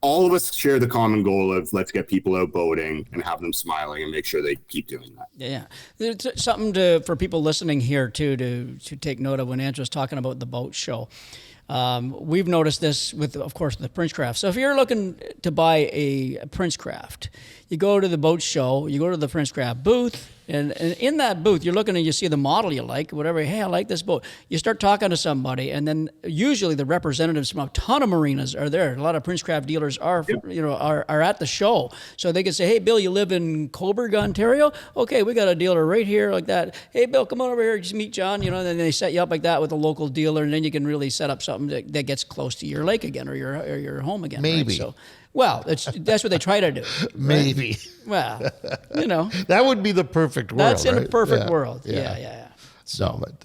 all of us share the common goal of let's get people out boating and have them smiling and make sure they keep doing that. Yeah. There's something for people listening here, too, to take note of when Andrew's talking about the boat show. We've noticed this with, of course, the Princecraft. So if you're looking to buy a Princecraft, you go to the boat show, you go to the Princecraft booth, and in that booth, you're looking and you see the model you like, whatever. Hey, I like this boat. You start talking to somebody, and then usually the representatives from a ton of marinas are there. A lot of Princecraft dealers are at the show, so they can say, "Hey, Bill, you live in Cobourg, Ontario? Okay, we got a dealer right here like that. Hey, Bill, come on over here, just meet John." And then they set you up like that with a local dealer, and then you can really set up something that gets close to your lake again or your home again. Maybe. Right? So. Well, that's what they try to do. Maybe. Right? Well, that would be the perfect world. That's in right? a perfect world. Yeah. So, but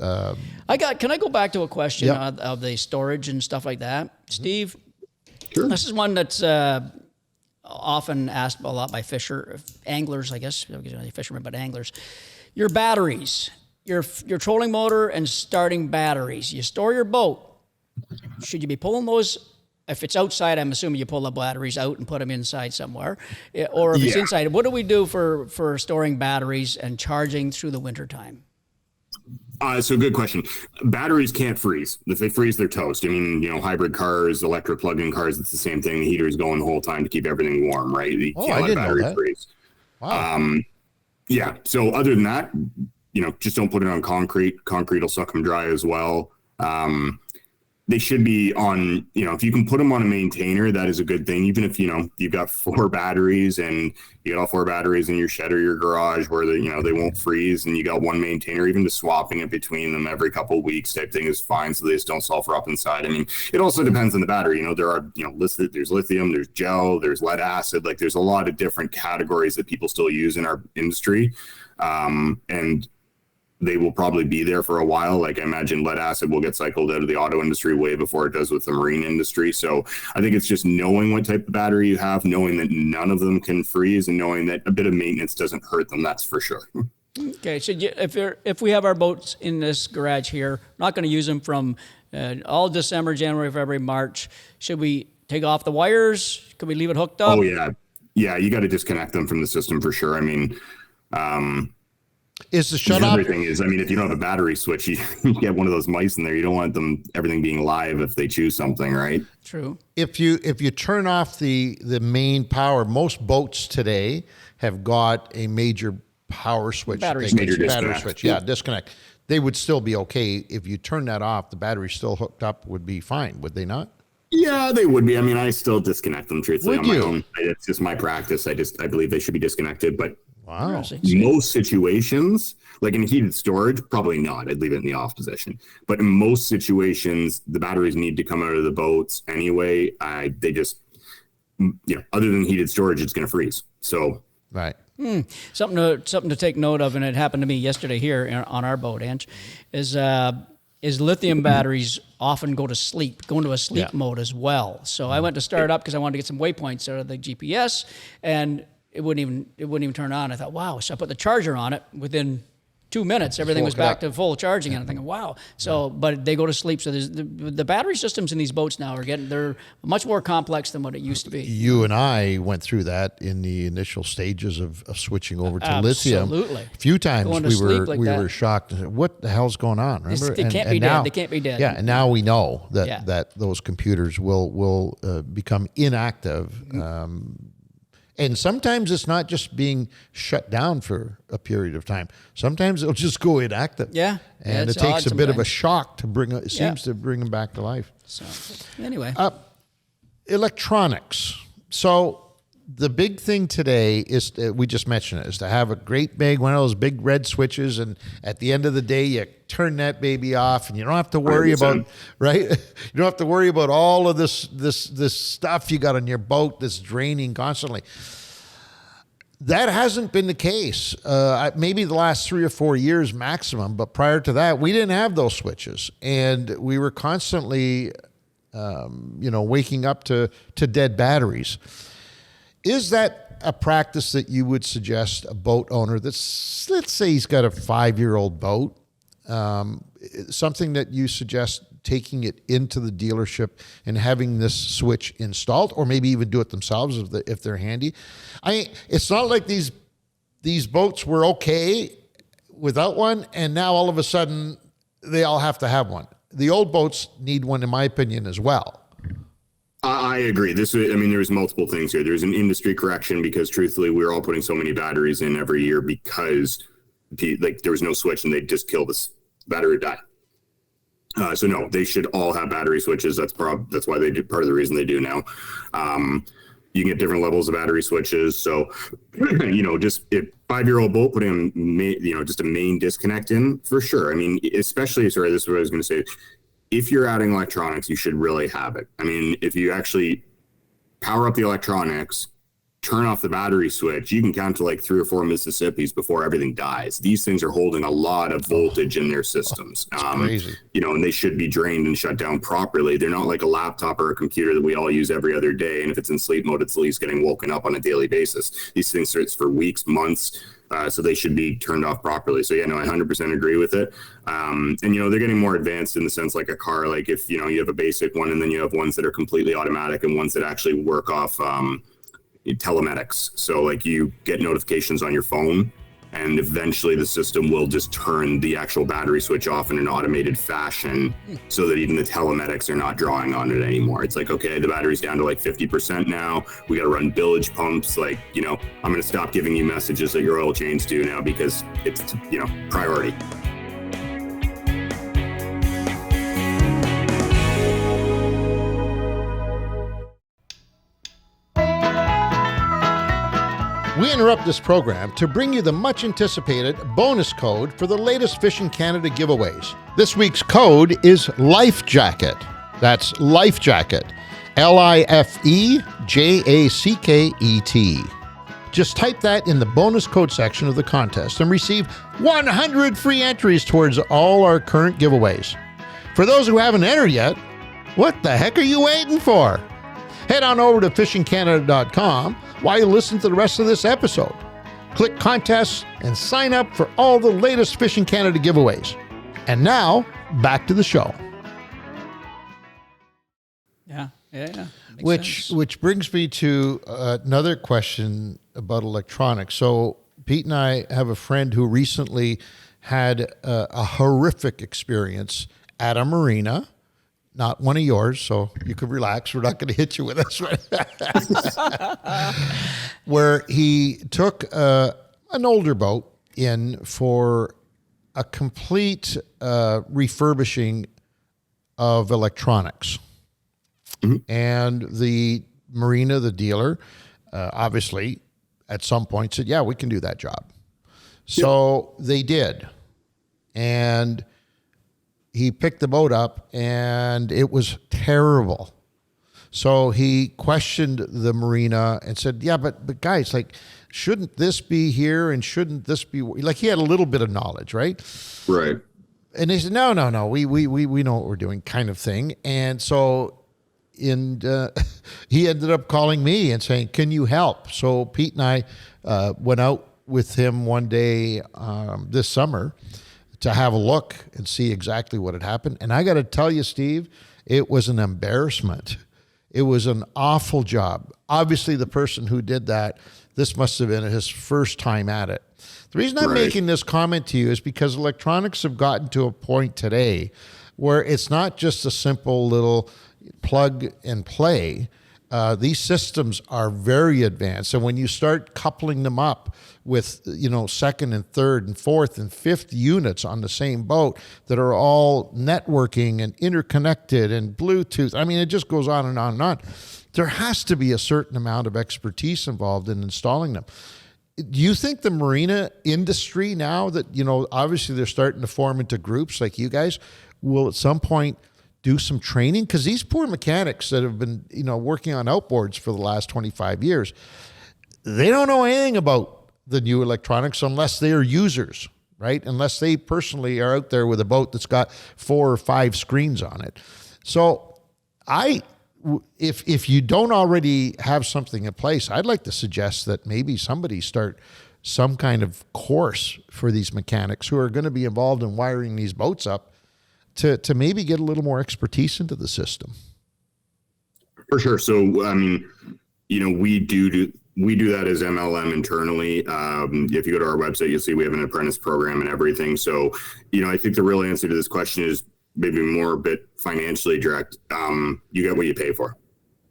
can I go back to a question of the storage and stuff like that, Steve? Sure. This is one that's often asked a lot by anglers, I guess, fishermen, but anglers. Your batteries, your trolling motor and starting batteries. You store your boat. Should you be pulling those? If it's outside, I'm assuming you pull the batteries out and put them inside somewhere. Or if it's inside, what do we do for storing batteries and charging through the wintertime? So good question. Batteries can't freeze. If they freeze, they're toast. I mean, hybrid cars, electric plug-in cars, it's the same thing. The heater is going the whole time to keep everything warm, right? You can't I let didn't know battery that. freeze. Wow. Yeah. So other than that, just don't put it on concrete. Concrete will suck them dry as well. They should be on, if you can put them on a maintainer, that is a good thing. Even if, you've got 4 batteries and you got all 4 batteries in your shed or your garage where they won't freeze, and you got one maintainer, even just swapping it between them every couple of weeks type thing is fine. So they just don't sulfur up inside. I mean, it also depends on the battery. There are, there's lithium, there's gel, there's lead acid. Like there's a lot of different categories that people still use in our industry. And they will probably be there for a while. Like I imagine lead acid will get cycled out of the auto industry way before it does with the marine industry. So I think it's just knowing what type of battery you have, knowing that none of them can freeze, and knowing that a bit of maintenance doesn't hurt them. That's for sure. Okay, so if we have our boats in this garage here, not going to use them from all December, January, February, March, should we take off the wires? Could we leave it hooked up? Oh yeah. Yeah. You got to disconnect them from the system for sure. I mean, is the shut off? Everything is. I mean, if you don't have a battery switch, you get one of those mice in there. You don't want everything being live if they choose something, right? True. If you turn off the main power, most boats today have got a major power switch. Battery switch. Yeah, disconnect. They would still be okay if you turn that off. The battery still hooked up would be fine, would they not? Yeah, they would be. I mean, I still disconnect them truthfully Would on my you? own. It's just my practice. I believe they should be disconnected, but Wow. most situations, like in heated storage, probably not. I'd leave it in the off position. But in most situations, the batteries need to come out of the boats anyway. They just, other than heated storage, it's going to freeze. So Right. Something to take note of, and it happened to me yesterday here on our boat, Ange, is lithium batteries often go into a sleep mode as well. So I went to start up because I wanted to get some waypoints out of the GPS, and it wouldn't even turn on. I thought, wow. So I put the charger on it. Within 2 minutes, everything was back to full charging, and I'm thinking, wow. So, but they go to sleep. So there's the battery systems in these boats now they're much more complex than what it used to be. You and I went through that in the initial stages of switching over to lithium. Absolutely. A few times Going to we sleep like that. were shocked. What the hell's going on? Remember? They can't be dead. They can't be dead. Yeah, and now we know that those computers will become inactive. And sometimes it's not just being shut down for a period of time. Sometimes it'll just go inactive. Yeah. And it takes a bit of a shock to bring them back to life. So anyway. Electronics. So the big thing today is, we just mentioned it, is to have a great big, one of those big red switches, and at the end of the day, you turn that baby off, and you don't have to worry 100%. about, right? You don't have to worry about all of this stuff you got on your boat that's draining constantly. That hasn't been the case. Maybe the last 3 or 4 years maximum, but prior to that, we didn't have those switches, and we were constantly, waking up to dead batteries. Is that a practice that you would suggest a boat owner that's, let's say he's got a 5-year-old boat, something that you suggest taking it into the dealership and having this switch installed, or maybe even do it themselves if they're handy? It's not like these boats were okay without one, and now all of a sudden they all have to have one. The old boats need one, in my opinion, as well. I agree. There's multiple things here. There's an industry correction because truthfully, we're all putting so many batteries in every year because there was no switch and they just kill this battery would die. So no, they should all have battery switches. That's why they do, part of the reason they do now. You can get different levels of battery switches. So, just if 5-year-old boat, putting just a main disconnect in for sure. I mean, especially, this is what I was going to say. If you're adding electronics, you should really have it. I mean, if you actually power up the electronics, turn off the battery switch, you can count to like 3 or 4 Mississippis before everything dies. These things are holding a lot of voltage in their systems. Crazy. And they should be drained and shut down properly. They're not like a laptop or a computer that we all use every other day. And if it's in sleep mode, it's at least getting woken up on a daily basis. These things search for weeks, months. So they should be turned off properly. So I 100% agree with it. And they're getting more advanced in the sense like a car, like if, you have a basic one and then you have ones that are completely automatic and ones that actually work off, telematics. So like you get notifications on your phone and eventually the system will just turn the actual battery switch off in an automated fashion so that even the telematics are not drawing on it anymore. It's like, okay, the battery's down to like 50% now. We got to run bilge pumps. Like, you know, I'm going to stop giving you messages that your oil change do now because it's, you know, priority. We interrupt this program to bring you the much anticipated bonus code for the latest Fishing Canada giveaways. This week's code is Life Jacket. That's Life Jacket. LIFEJACKET. Just type that in the bonus code section of the contest and receive 100 free entries towards all our current giveaways. For those who haven't entered yet, what the heck are you waiting for? Head on over to fishingcanada.com while you listen to the rest of this episode. Click contests and sign up for all the latest Fishing Canada giveaways. And now, back to the show. Yeah. Which brings me to another question about electronics. So Pete and I have a friend who recently had a horrific experience at a marina. Not one of yours, so you could relax. We're not going to hit you with this one. Where he took an older boat in for a complete refurbishing of electronics. Mm-hmm. And the marina, the dealer, obviously at some point said, yeah, we can do that job. So they did. And he picked the boat up and it was terrible. So he questioned the marina and said, yeah, but guys, like, shouldn't this be here and shouldn't this be, like, he had a little bit of knowledge, right? Right. And they said, no, we know what we're doing, kind of thing. And so he ended up calling me and saying, can you help? So Pete and I went out with him one day this summer to have a look and see exactly what had happened. And I got to tell you, Steve, it was an embarrassment. It was an awful job. Obviously, the person who did that, this must have been his first time at it. The reason I'm making this comment to you is because electronics have gotten to a point today where it's not just a simple little plug and play. These systems are very advanced. And when you start coupling them up with, you know, second and third and fourth and fifth units on the same boat that are all networking and interconnected and Bluetooth, I mean, it just goes on and on and on. There has to be a certain amount of expertise involved in installing them. Do you think the marina industry now that, you know, obviously they're starting to form into groups like you guys, will at some point do some training? Because these poor mechanics that have been, you know, working on outboards for the last 25 years, they don't know anything about the new electronics unless they are users, right? Unless they personally are out there with a boat that's got 4 or 5 screens on it. So if you don't already have something in place, I'd like to suggest that maybe somebody start some kind of course for these mechanics who are going to be involved in wiring these boats up to maybe get a little more expertise into the system. For sure. So, I mean, you know, we do that as MLM internally. If you go to our website, you'll see we have an apprentice program and everything. So, you know, I think the real answer to this question is maybe more a bit financially direct. You get what you pay for.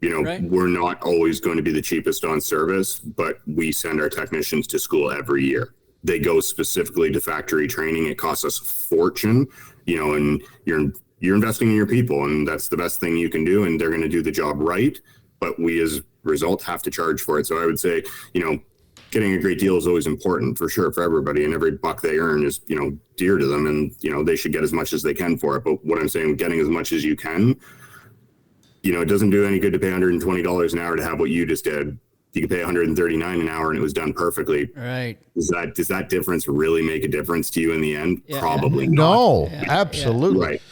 You know, We're not always going to be the cheapest on service, but we send our technicians to school every year. They go specifically to factory training. It costs us a fortune, you know, and you're investing in your people, and that's the best thing you can do. And they're going to do the job right. But we as a result have to charge for it. So I would say, you know, getting a great deal is always important for sure for everybody, and every buck they earn is, you know, dear to them, and, you know, they should get as much as they can for it. But what I'm saying, getting as much as you can, you know, it doesn't do any good to pay $120 an hour to have what you just did. You could pay $139 an hour and it was done perfectly. Right. Does that difference really make a difference to you in the end? Yeah. Probably not. No, absolutely. Right.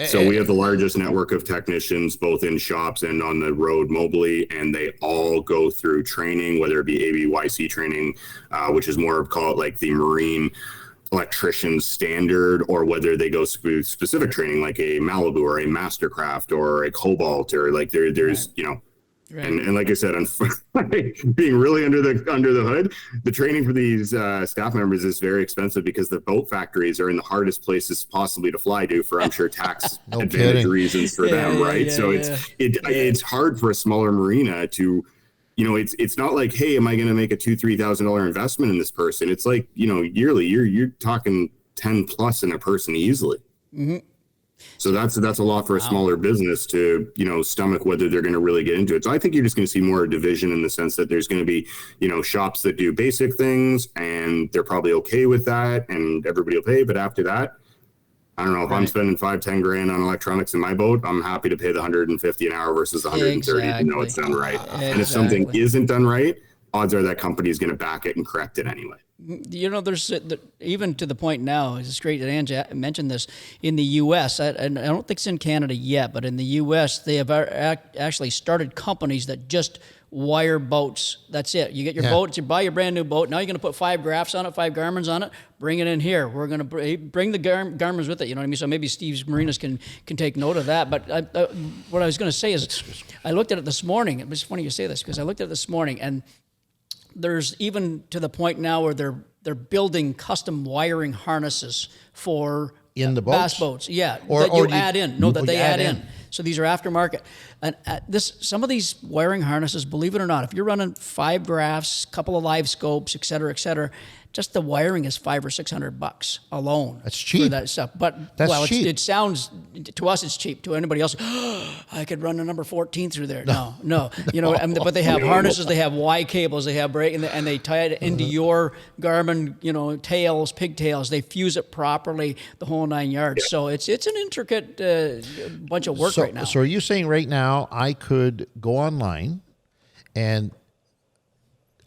So we have the largest network of technicians, both in shops and on the road mobily, and they all go through training, whether it be ABYC training, which is more of, call it like the marine electrician standard, or whether they go through specific training like a Malibu or a Mastercraft or a Cobalt, or like there's, you know, Right. And like I said, being really under the hood, the training for these staff members is very expensive because the boat factories are in the hardest places possibly to fly to for, I'm sure, tax advantage reasons for them, right? So it's hard for a smaller marina to, it's not like, hey, am I going to make a $2,000-$3,000 investment in this person? It's like, yearly, you're talking 10 plus in a person easily. Mm-hmm. So that's a lot for a smaller business to, stomach whether they're going to really get into it. So I think you're just going to see more division in the sense that there's going to be, shops that do basic things and they're probably okay with that and everybody will pay. But after that, I don't know if I'm spending $5-10 grand on electronics in my boat, I'm happy to pay the $150 an hour versus the $130 to know it's done right. And if something isn't done right, odds are that company is going to back it and correct it anyway. There's even to the point now, it's great that Ange mentioned this, in the U.S., and I don't think it's in Canada yet, but in the U.S., they have actually started companies that just wire boats. That's it. You get your boat, you buy your brand new boat, now you're going to put 5 Grafts on it, 5 Garmins on it, bring it in here. We're going to bring the Garmins with it, you know what I mean? So maybe Steve's Marinas can take note of that. But what I was going to say is, I looked at it this morning. It was funny you say this, because I looked at it this morning, and there's even to the point now where they're building custom wiring harnesses for in the bass boats. Yeah, that you add in. No, that they add in. So these are aftermarket. And some of these wiring harnesses, believe it or not, if you're running 5 Grafts, couple of live scopes, et cetera, just the wiring is $500 or $600 alone. That's cheap. For that stuff. But that's cheap. It sounds, to us it's cheap. To anybody else, I could run a number 14 through there. No. But they have harnesses, they have Y cables, they have brake, and they tie it into your Garmin, tails, pigtails. They fuse it properly, the whole 9 yards. Yeah. So it's an intricate bunch of work right now. So are you saying right now I could go online and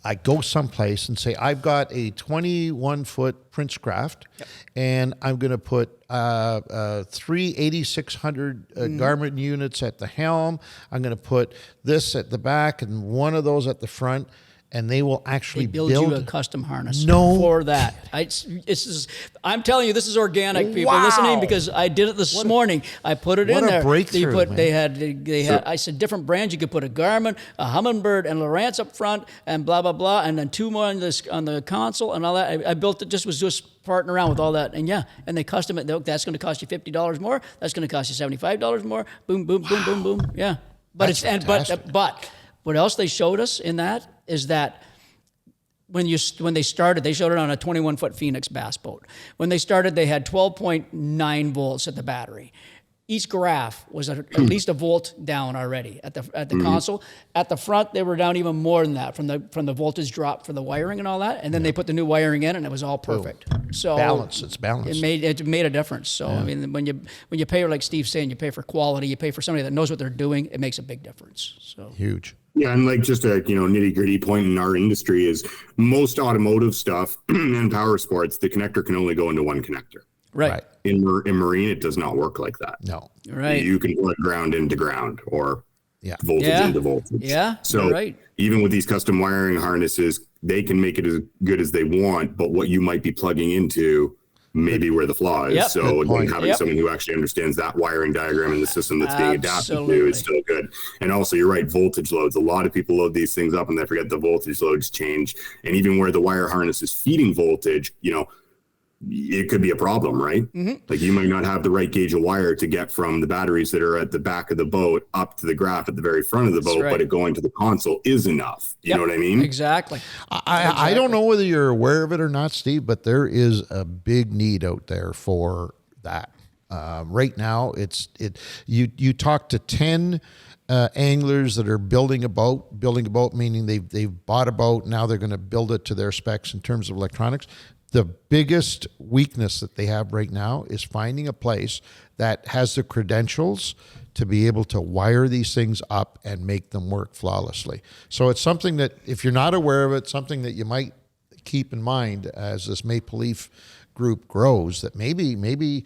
I go someplace and say, I've got a 21-foot Prince Craft, and I'm going to put 3 8600 Garmin units at the helm. I'm going to put this at the back and one of those at the front, and they will actually build you a custom harness for that. I'm telling you, this is organic, people listening, because I did it this morning. I put it in there. What a breakthrough! They had. I said different brands. You could put a Garmin, a Humminbird, and Lowrance up front, and blah blah blah, and then 2 more on the console and all that. I built it. Was just farting around with all that, and they custom it. That's going to cost you $50 more. That's going to cost you $75 more. Boom, boom, boom, boom, boom. Yeah, but but what else they showed us in that is that when they started, they showed it on a 21-foot Phoenix bass boat. When they started, they had 12.9 volts at the battery. Each graph was at least a volt down already at the console. At the front, they were down even more than that from the voltage drop for the wiring and all that. And then they put the new wiring in, and it was all perfect. So it's balanced. It made a difference. So I mean, when you pay, like Steve's saying, you pay for quality, you pay for somebody that knows what they're doing. It makes a big difference. So huge. Yeah, and like just a nitty gritty point in our industry is most automotive stuff and power sports, the connector can only go into one connector. Right. In marine, it does not work like that. No. Right. You can put ground into ground or voltage into voltage. Yeah. So even with these custom wiring harnesses, they can make it as good as they want, but what you might be plugging into may be where the flaw is. Yep. So having someone who actually understands that wiring diagram in the system that's being adapted to is still good. And also, you're right, voltage loads. A lot of people load these things up and they forget the voltage loads change. And even where the wire harness is feeding voltage, it could be a problem, right? Mm-hmm. Like you might not have the right gauge of wire to get from the batteries that are at the back of the boat up to the graph at the very front of the boat, but it going to the console is enough. You know what I mean? Exactly. I don't know whether you're aware of it or not, Steve, but there is a big need out there for that. Right now, you talk to 10 anglers that are building a boat, meaning they've bought a boat, now they're going to build it to their specs in terms of electronics. The biggest weakness that they have right now is finding a place that has the credentials to be able to wire these things up and make them work flawlessly. So it's something that, if you're not aware of it, something that you might keep in mind as this Maple Leaf group grows, that maybe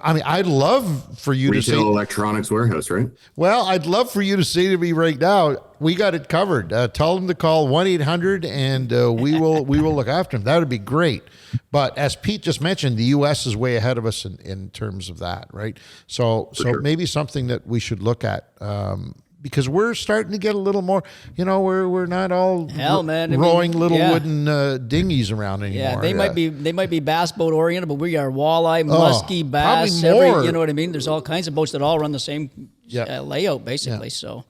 I'd love for you to say electronics warehouse, right? Well, I'd love for you to say to me right now, we got it covered. Tell them to call 1-800 and we will look after them. That would be great. But as Pete just mentioned, the U.S. is way ahead of us in terms of that, right? So maybe something that we should look at because we're starting to get a little more, we're not all rowing little wooden dinghies around anymore. Yeah, they might be bass boat oriented, but we are walleye, muskie, bass, you know what I mean? There's all kinds of boats that all run the same layout, basically. Yeah. So,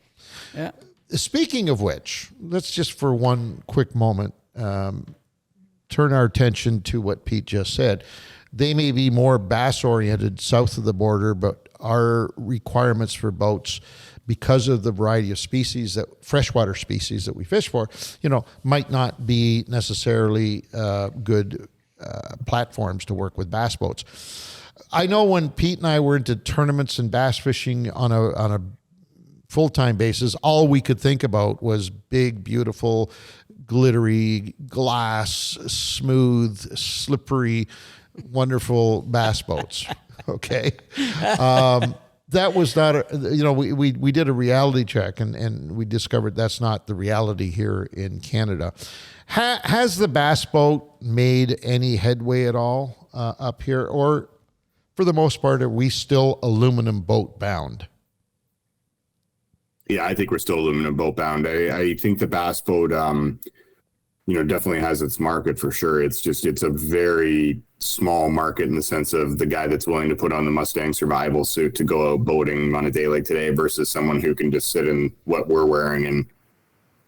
yeah. Speaking of which, let's just for one quick moment turn our attention to what Pete just said. They may be more bass-oriented south of the border, but our requirements for boats, because of the variety of freshwater species that we fish for, might not be necessarily good platforms to work with bass boats. I know when Pete and I were into tournaments and bass fishing on a full-time basis, all we could think about was big, beautiful, glittery, glass, smooth, slippery, wonderful bass boats. Okay. That was not we did a reality check and we discovered that's not the reality here in Canada. Has the bass boat made any headway at all up here, or for the most part, are we still aluminum boat bound? Yeah, I think we're still aluminum boat bound. I think the bass boat, definitely has its market for sure. It's a very small market in the sense of the guy that's willing to put on the Mustang survival suit to go out boating on a day like today versus someone who can just sit in what we're wearing and,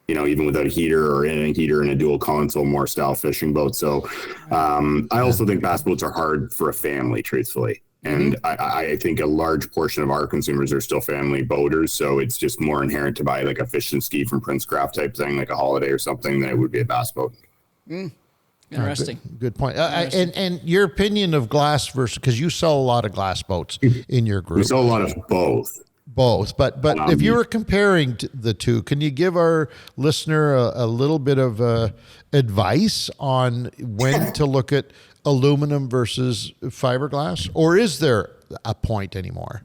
even without a heater or in a heater in a dual console, more style fishing boat. So I also think bass boats are hard for a family, truthfully. And I think a large portion of our consumers are still family boaters. So it's just more inherent to buy like a fish and ski from Princecraft type thing, like a Holiday or something, than it would be a bass boat. Interesting. Good point. And your opinion of glass versus, because you sell a lot of glass boats in your group. We sell a lot of both. But if you were comparing the two, can you give our listener a little bit of advice on when to look at aluminum versus fiberglass, or is there a point anymore?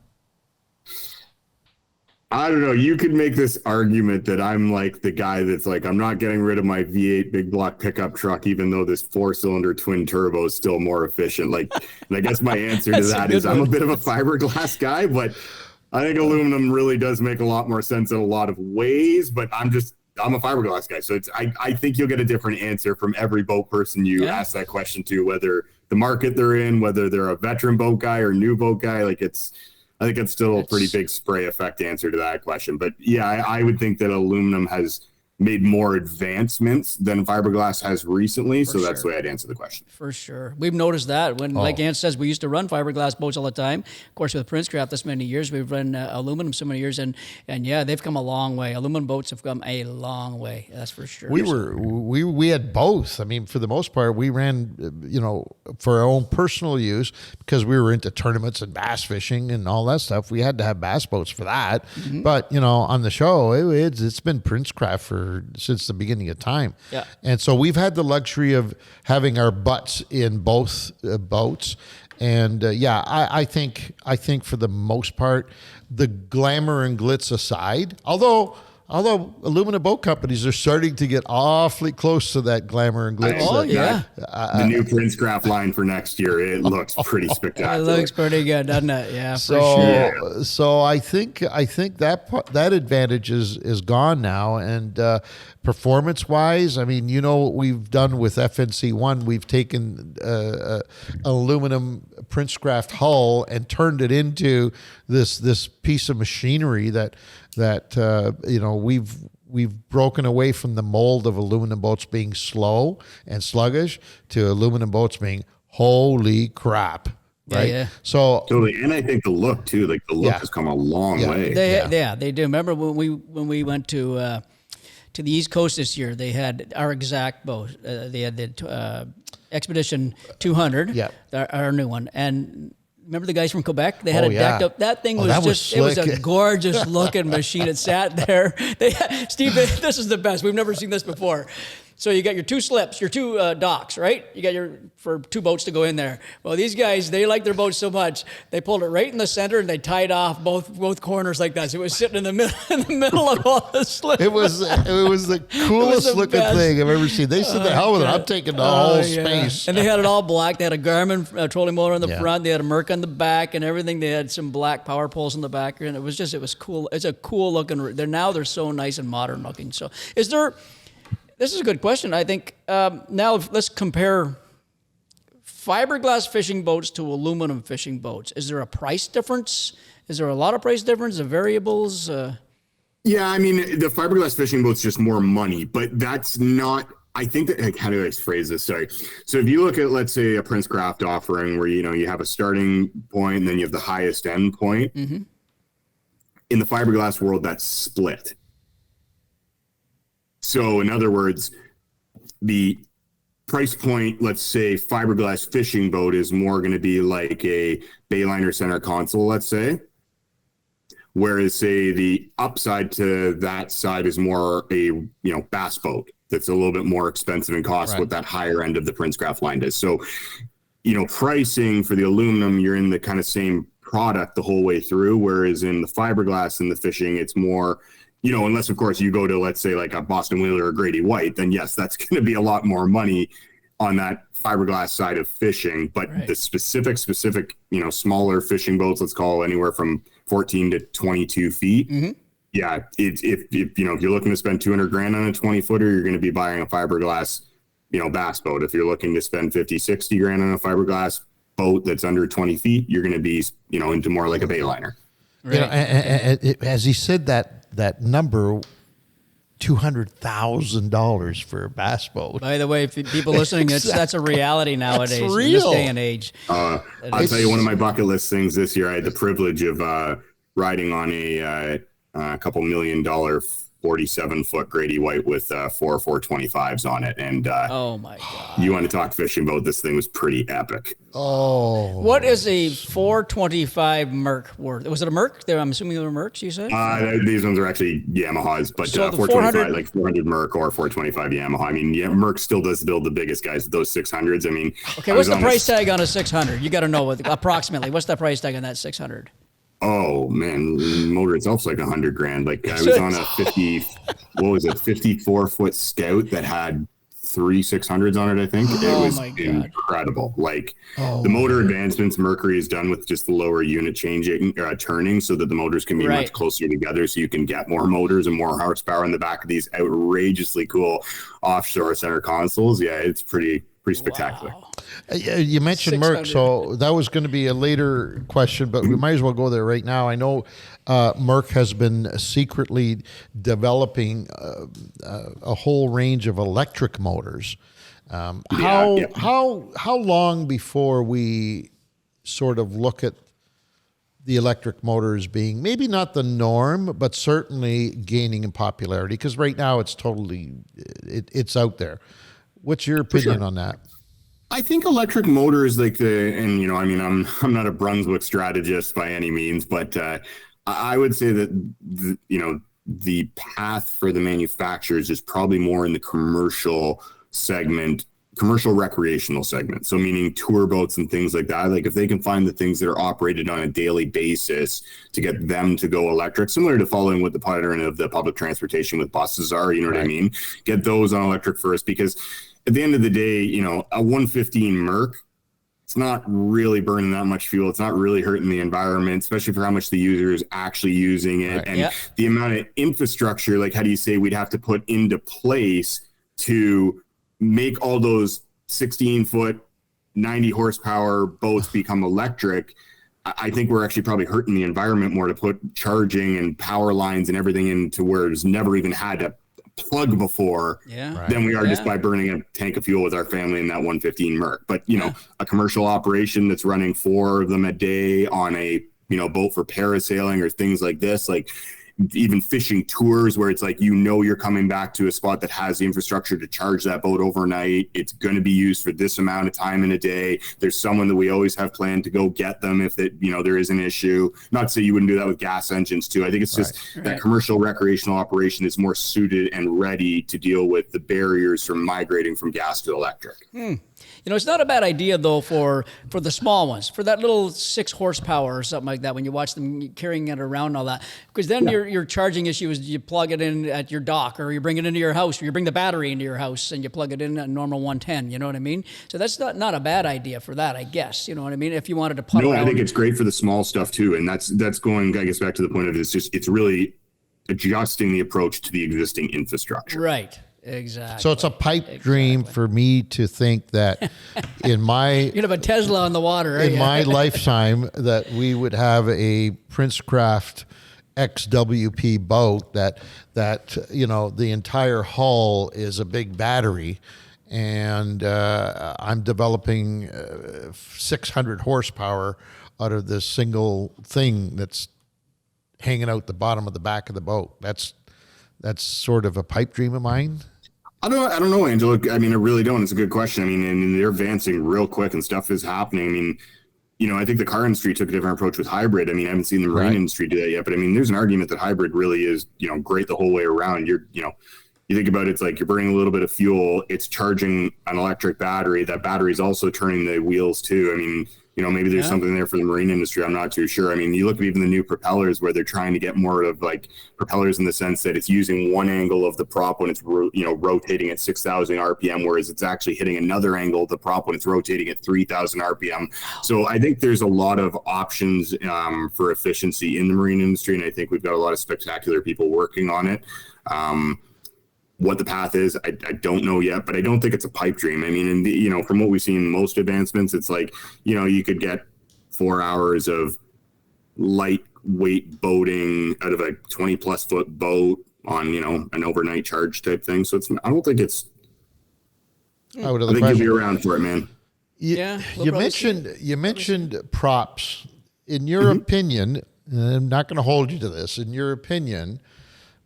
I don't know. You could make this argument that I'm like the guy that's like, I'm not getting rid of my V8 big block pickup truck, even though this 4-cylinder twin turbo is still more efficient. Like, and I guess my answer to that is I'm a bit of a fiberglass guy, but I think aluminum really does make a lot more sense in a lot of ways, but I'm a fiberglass guy. So I think you'll get a different answer from every boat person you ask that question to, whether the market they're in, whether they're a veteran boat guy or new boat guy. I think it's still a pretty big spray effect answer to that question. But yeah, I would think that aluminum has made more advancements than fiberglass has recently. So that's the way I'd answer the question. For sure. We've noticed that when, like Ant says, we used to run fiberglass boats all the time. Of course, with Princecraft this many years, we've run aluminum so many years. And yeah, they've come a long way. Aluminum boats have come a long way. That's for sure. We had both. I mean, for the most part, we ran, for our own personal use, because we were into tournaments and bass fishing and all that stuff. We had to have bass boats for that. Mm-hmm. But, on the show, it's been Princecraft since the beginning of time. Yeah. And so we've had the luxury of having our butts in both boats. And I think for the most part, the glamour and glitz aside, although aluminum boat companies are starting to get awfully close to that glamour and glitz. The new Princecraft line for next year, it looks pretty spectacular. It looks pretty good, doesn't it? Yeah, for sure. So I think that advantage is gone now. And performance-wise, I mean, what we've done with FNC1, we've taken aluminum Princecraft hull and turned it into this piece of machinery that we've broken away from the mold of aluminum boats being slow and sluggish to aluminum boats being holy crap. Right. Yeah. So totally. And I think the look too, like the look has come a long way. They do. Remember when we went to the East Coast this year, they had our exact boat. They had the Expedition 200, our new one. And remember the guys from Quebec? They had it decked up. That thing was it was a gorgeous looking machine. It sat there. Steve, this is the best. We've never seen this before. So you got your 2 slips, your 2 docks, right? You got for 2 boats to go in there. Well, these guys, they like their boats so much, they pulled it right in the center and they tied off both corners like that. So it was sitting in the middle of all the slips. It was the coolest looking thing I've ever seen. They said, "The hell with it! I'm taking the whole space." And they had it all black. They had a Garmin trolling motor on the front. They had a Merc on the back and everything. They had some black power poles in the back, and it was cool. It's a cool looking. They're so nice and modern looking. So this is a good question. I think now let's compare fiberglass fishing boats to aluminum fishing boats. Is there a price difference? Is there a lot of price difference? The variables? Yeah, I mean, the fiberglass fishing boat's just more money, but that's not. I think that, like, how do I phrase this? Sorry. So if you look at, let's say, a Princecraft offering where, you have a starting point and then you have the highest end point. Mm-hmm. In the fiberglass world, that's split. So in other words, the price point, let's say fiberglass fishing boat, is more going to be like a Bayliner center console, let's say. Whereas, say, the upside to that side is more a, bass boat that's a little bit more expensive in cost, what that higher end of the Princecraft line is. So, pricing for the aluminum, you're in the kind of same product the whole way through. Whereas in the fiberglass and the fishing, it's more, unless, of course, you go to, let's say, like a Boston Whaler or Grady White, then yes, that's going to be a lot more money on that fiberglass side of fishing. But the specific, smaller fishing boats, let's call anywhere from 14 to 22 feet. Mm-hmm. Yeah. If you're looking to spend $200,000 on a 20-footer, you're going to be buying a fiberglass, bass boat. If you're looking to spend $50,000-$60,000 on a fiberglass boat that's under 20 feet, you're going to be, into more like a Bayliner. Right. As he said that number, $200,000 for a bass boat. By the way, if people listening, that's a reality nowadays in this day and age. I'll tell you, one of my bucket list things this year, I had the privilege of riding on a couple $1 million 47-foot Grady White with 425s on it. And oh my God. You want to talk fishing boat, this thing was pretty epic. Oh. What is a 425 Merc worth? Was it a Merc? I'm assuming they were Mercs, you said? These ones are actually Yamahas, but so 425, like 400 Merc or 425 Yamaha. I mean, Merc still does build the biggest guys, those 600s. I mean, okay, what's the price tag on a 600? You got to know approximately. What's the price tag on that 600? Oh man, the motor itself's like $100,000. Like I was on a 54-foot Scout that had 3 600s on it. I think it was incredible. Like the motor advancements Mercury has done with just the lower unit turning, so that the motors can be much closer together, so you can get more motors and more horsepower in the back of these outrageously cool offshore center consoles. Yeah, it's pretty spectacular. Wow. You mentioned Merc, so that was going to be a later question, but we might as well go there right now. I know Merc has been secretly developing a whole range of electric motors. How long before we sort of look at the electric motors being maybe not the norm, but certainly gaining in popularity? Because right now it's totally it's out there. What's your opinion on that? I think electric motors, I'm not a Brunswick strategist by any means, but I would say that the path for the manufacturers is probably more in the commercial recreational segment. So meaning tour boats and things like that. Like if they can find the things that are operated on a daily basis to get them to go electric, similar to following what the pattern of the public transportation with buses are, what I mean? Get those on electric first, because at the end of the day, a 115 Merc, it's not really burning that much fuel. It's not really hurting the environment, especially for how much the user is actually using it. And the amount of infrastructure, like how do you say we'd have to put into place to make all those 16-foot, 90 horsepower boats become electric. I think we're actually probably hurting the environment more to put charging and power lines and everything into where it's never even had a plug before than we are just by burning a tank of fuel with our family in that 115 Merc. But, a commercial operation that's running 4 of them a day on a, boat for parasailing or things like this, like even fishing tours where it's like, you're coming back to a spot that has the infrastructure to charge that boat overnight. It's going to be used for this amount of time in a day. There's someone that we always have planned to go get them if there is an issue. Not to say you wouldn't do that with gas engines too. I think it's just that commercial recreational operation is more suited and ready to deal with the barriers from migrating from gas to electric. It's not a bad idea though for the small ones, for that little 6 horsepower or something like that. When you watch them carrying it around and all that, because then your charging issue is you plug it in at your dock, or you bring it into your house, or you bring the battery into your house and you plug it in at normal 110. You know what I mean? So that's not a bad idea for that, I guess. You know what I mean? If you wanted to put around. I think it's great for the small stuff too, and that's going, I guess, back to the point of it's really adjusting the approach to the existing infrastructure. Right. Exactly. So it's a pipe dream for me to think that in my you could have a Tesla on the water, right? in my lifetime that we would have a Princecraft XWP boat that the entire hull is a big battery, and I'm developing 600 horsepower out of this single thing that's hanging out the bottom of the back of the boat. That's sort of a pipe dream of mine. I don't know, Angelo. I mean, I really don't. It's a good question. I mean, and they're advancing real quick and stuff is happening. I mean, I think the car industry took a different approach with hybrid. I mean, I haven't seen the marine industry do that yet, but I mean, there's an argument that hybrid really is, great the whole way around. You think about it, it's like you're burning a little bit of fuel. It's charging an electric battery. That battery is also turning the wheels too. I mean, maybe there's something there for the marine industry. I'm not too sure. I mean, you look at even the new propellers where they're trying to get more of like propellers in the sense that it's using one angle of the prop when it's, rotating at 6,000 RPM, whereas it's actually hitting another angle of the prop when it's rotating at 3,000 RPM. So I think there's a lot of options for efficiency in the marine industry. And I think we've got a lot of spectacular people working on it. What the path is, I don't know yet, but I don't think it's a pipe dream. I mean, and from what we've seen, most advancements, it's like, you could get 4 hours of lightweight boating out of a 20+ foot boat on, an overnight charge type thing. So I don't think it's, I think you'll be around for it, man. You mentioned props. In your opinion, and I'm not going to hold you to this, in your opinion,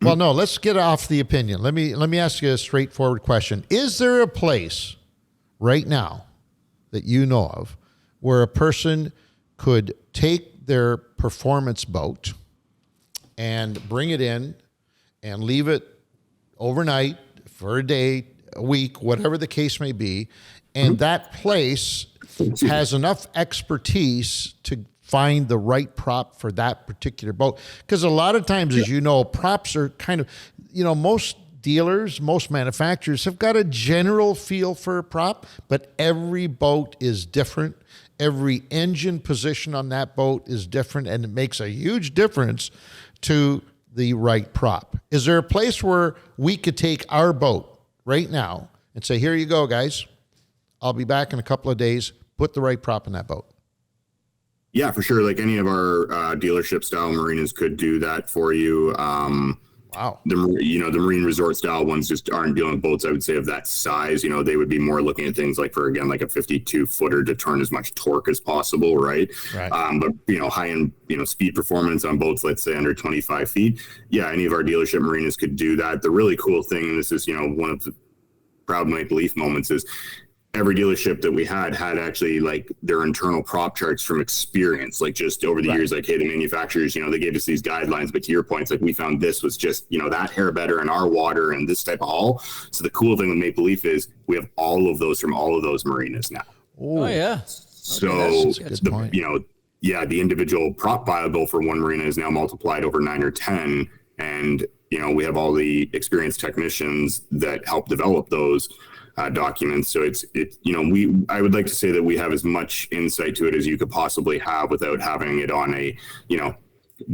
well, no, let's get off the opinion. Let me ask you a straightforward question. Is there a place right now that you know of where a person could take their performance boat and bring it in and leave it overnight for a day, a week, whatever the case may be, and that place has enough expertise to find the right prop for that particular boat? Because a lot of times, as you know, props are kind of, most dealers, most manufacturers have got a general feel for a prop, but every boat is different. Every engine position on that boat is different, and it makes a huge difference to the right prop. Is there a place where we could take our boat right now and say, here you go, guys, I'll be back in a couple of days, put the right prop in that boat? Yeah, for sure. Like any of our dealership style marinas could do that for you. Wow. The marine resort style ones just aren't dealing with boats, I would say, of that size. They would be more looking at things like for, again, like a 52 footer to turn as much torque as possible. Right. But, high end, speed performance on boats, let's say under 25 feet. Yeah. Any of our dealership marinas could do that. The really cool thing, and this is, one of the proud Make Belief moments, is every dealership that we had actually like their internal prop charts from experience, like just over the years, like, hey, the manufacturers, they gave us these guidelines, but to your point, it's like we found this was just, that hair better in our water and this type of hull. So the cool thing with Make Belief is we have all of those from all of those marinas now. Oh yeah. So the individual prop viable for one marina is now multiplied over 9 or 10. And, we have all the experienced technicians that help develop those documents. So I would like to say that we have as much insight to it as you could possibly have without having it on a,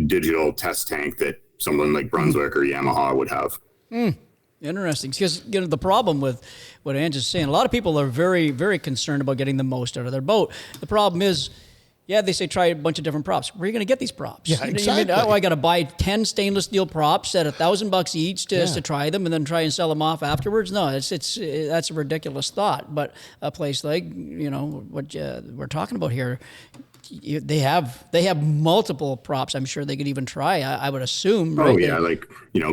digital test tank that someone like Brunswick or Yamaha would have. Interesting. Because, the problem with what Ange is saying, a lot of people are very, very concerned about getting the most out of their boat. The problem is, they say try a bunch of different props. Where are you going to get these props? Yeah, exactly. I got to buy 10 stainless steel props at $1,000 each to try them and then try and sell them off afterwards. No, that's a ridiculous thought. But a place like what we're talking about here, they have multiple props. I'm sure they could even try. I would assume. Oh right? yeah, like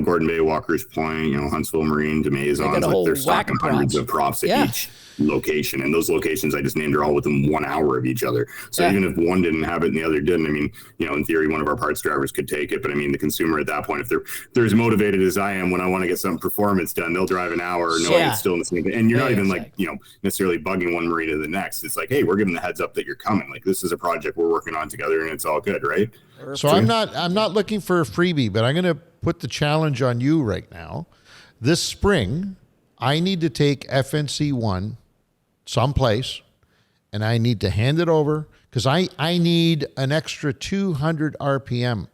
Gordon Bay, Walker's Point, Huntsville Marine, DeMaisons, got a whole they're whack stocking of hundreds props. of props at each location, and those locations I just named are all within 1 hour of each other. So even if one didn't have it and the other didn't, I mean, in theory, one of our parts drivers could take it. But I mean, the consumer at that point, if they're as motivated as I am when I want to get some performance done, they'll drive an hour knowing it's still in the same thing. And you're not even like necessarily bugging one marina to the next. It's like, hey, we're giving the heads up that you're coming. Like, this is a project we're working on together, and it's all good, right? So I'm not looking for a freebie, but I'm going to put the challenge on you right now. This spring, I need to take FNC1 someplace, and I need to hand it over because I need an extra 200 RPM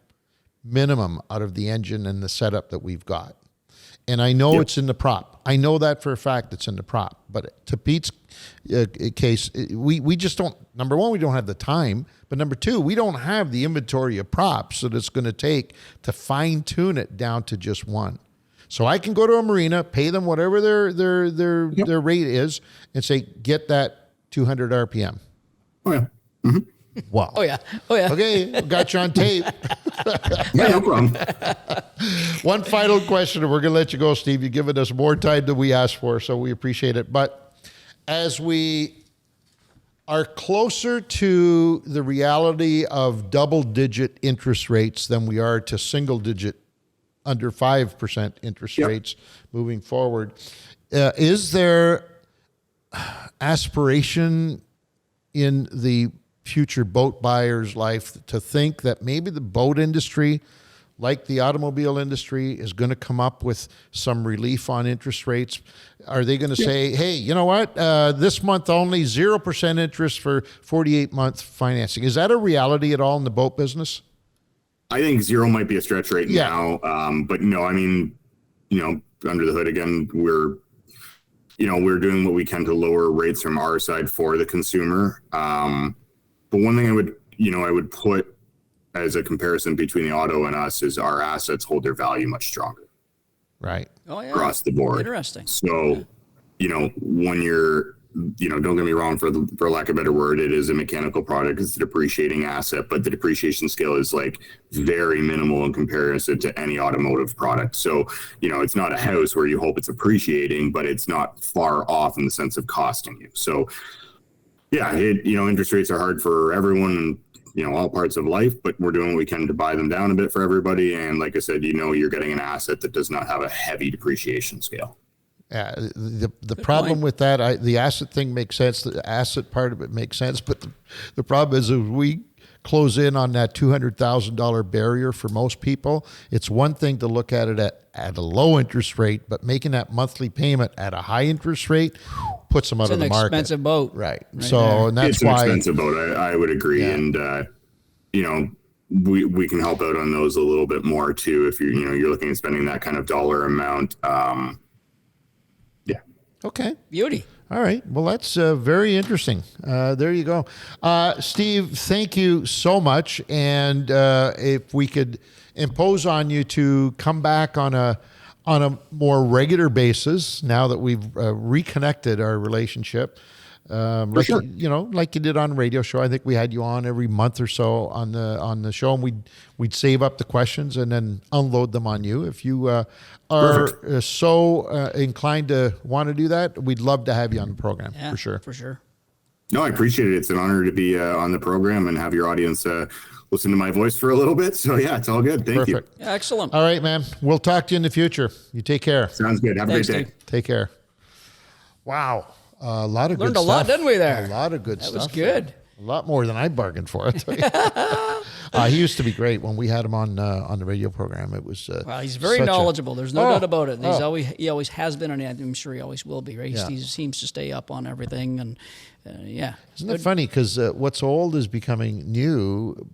minimum out of the engine and the setup that we've got. And I know it's in the prop. I know that for a fact it's in the prop. But to Pete's case, we just don't, number one, we don't have the time. But number two, we don't have the inventory of props that it's going to take to fine tune it down to just one. So I can go to a marina, pay them whatever their rate is, and say, get that 200 RPM. Oh, yeah. Mm-hmm. Wow. Oh, yeah. Oh, yeah. Okay, got you on tape. Yeah, no problem. One final question, and we're going to let you go, Steve. You've given us more time than we asked for, so we appreciate it. But as we are closer to the reality of double-digit interest rates than we are to single-digit, under 5% interest rates moving forward, is there aspiration in the future boat buyer's life to think that maybe the boat industry, like the automobile industry, is going to come up with some relief on interest rates? Are they going to say, hey, you know what, this month only 0% interest for 48-month financing? Is that a reality at all in the boat business? I think 0 might be a stretch right now. But no, I mean, under the hood again, we're doing what we can to lower rates from our side for the consumer. But one thing I would put as a comparison between the auto and us is our assets hold their value much stronger. Right. Oh, yeah. Across the board. Interesting. So, when you're, don't get me wrong, for lack of a better word, it is a mechanical product. It's a depreciating asset, but the depreciation scale is like very minimal in comparison to any automotive product. So, it's not a house where you hope it's appreciating, but it's not far off in the sense of costing you. So, yeah, interest rates are hard for everyone in, all parts of life, but we're doing what we can to buy them down a bit for everybody. And like I said, you're getting an asset that does not have a heavy depreciation scale. The problem with that, the asset thing makes sense. The asset part of it makes sense. But the problem is, if we close in on that $200,000 barrier for most people, it's one thing to look at it at a low interest rate, but making that monthly payment at a high interest rate puts them out of the market. It's an expensive boat. Right. So, and that's why. It's an expensive boat. I would agree. Yeah. And, we can help out on those a little bit more too. If you're looking at spending that kind of dollar amount. Okay. Beauty. All right. Well, that's very interesting. There you go. Steve, thank you so much. And if we could impose on you to come back on a more regular basis now that we've reconnected our relationship, like you did on the radio show. I think we had you on every month or so on the show, and we'd save up the questions and then unload them on you. If you are so inclined to want to do that, we'd love to have you on the program. For sure. For sure. No, I appreciate it. It's an honor to be on the program and have your audience listen to my voice for a little bit. So yeah, it's all good. Thank you. Yeah, excellent. All right, man. We'll talk to you in the future. You take care. Sounds good. Have a great day. Steve. Take care. Wow. A lot of good Learned stuff. a lot, didn't we, there? A lot of good That stuff. was good. A lot more than I bargained for. I tell you. He used to be great when we had him on the radio program. It was well, he's very knowledgeable. There's no doubt about it. He always has been, and I'm sure he always will be. Right? He seems to stay up on everything, and Isn't it funny? Because what's old is becoming new.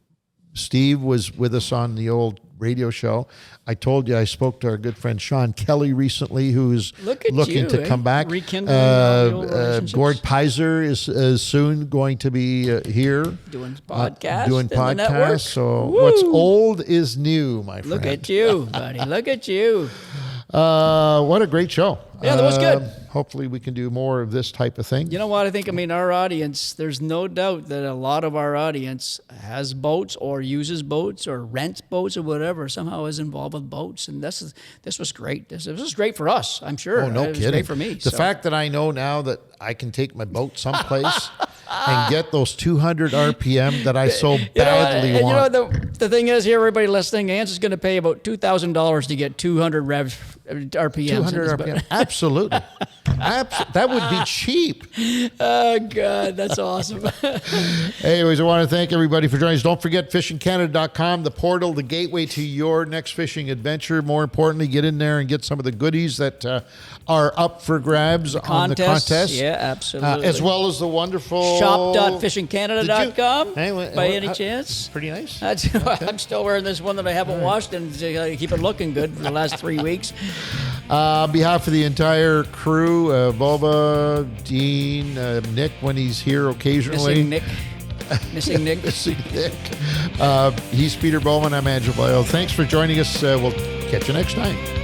Steve was with us on the old radio show. I told you I spoke to our good friend Sean Kelly recently, who's looking to come back. Rekindling the old relationships. Gord Pizer is soon going to be here. Doing podcasts. So what's old is new, my friend. Look at you, buddy. Look at you. What a great show. Yeah, that was good. hopefully we can do more of this type of thing. You know what? I mean, our audience, there's no doubt that a lot of our audience has boats or uses boats or rents boats or whatever, somehow is involved with boats. And this was great. This was great for us, I'm sure. Oh, no it was kidding. great for me. The fact that I know now that I can take my boat someplace and get those 200 RPM that I so badly want. The thing is here, everybody listening, Ans is going to pay about $2,000 to get 200 revs, RPMs. 200 RPM. Absolutely. That would be cheap. Oh, God, that's awesome. Anyways, I want to thank everybody for joining us. Don't forget fishingcanada.com, the portal, the gateway to your next fishing adventure. More importantly, get in there and get some of the goodies that are up for grabs on the contest. Yeah, absolutely. As well as the wonderful shop.fishingcanada.com Anyway, by any chance. Pretty nice. I'm still wearing this one that I haven't washed and keep it looking good for the last 3 weeks. On behalf of the entire crew, Boba, Dean, Nick when he's here occasionally. Missing Nick. Missing Nick. He's Peter Bowman. I'm Angelo. Thanks for joining us. We'll catch you next time.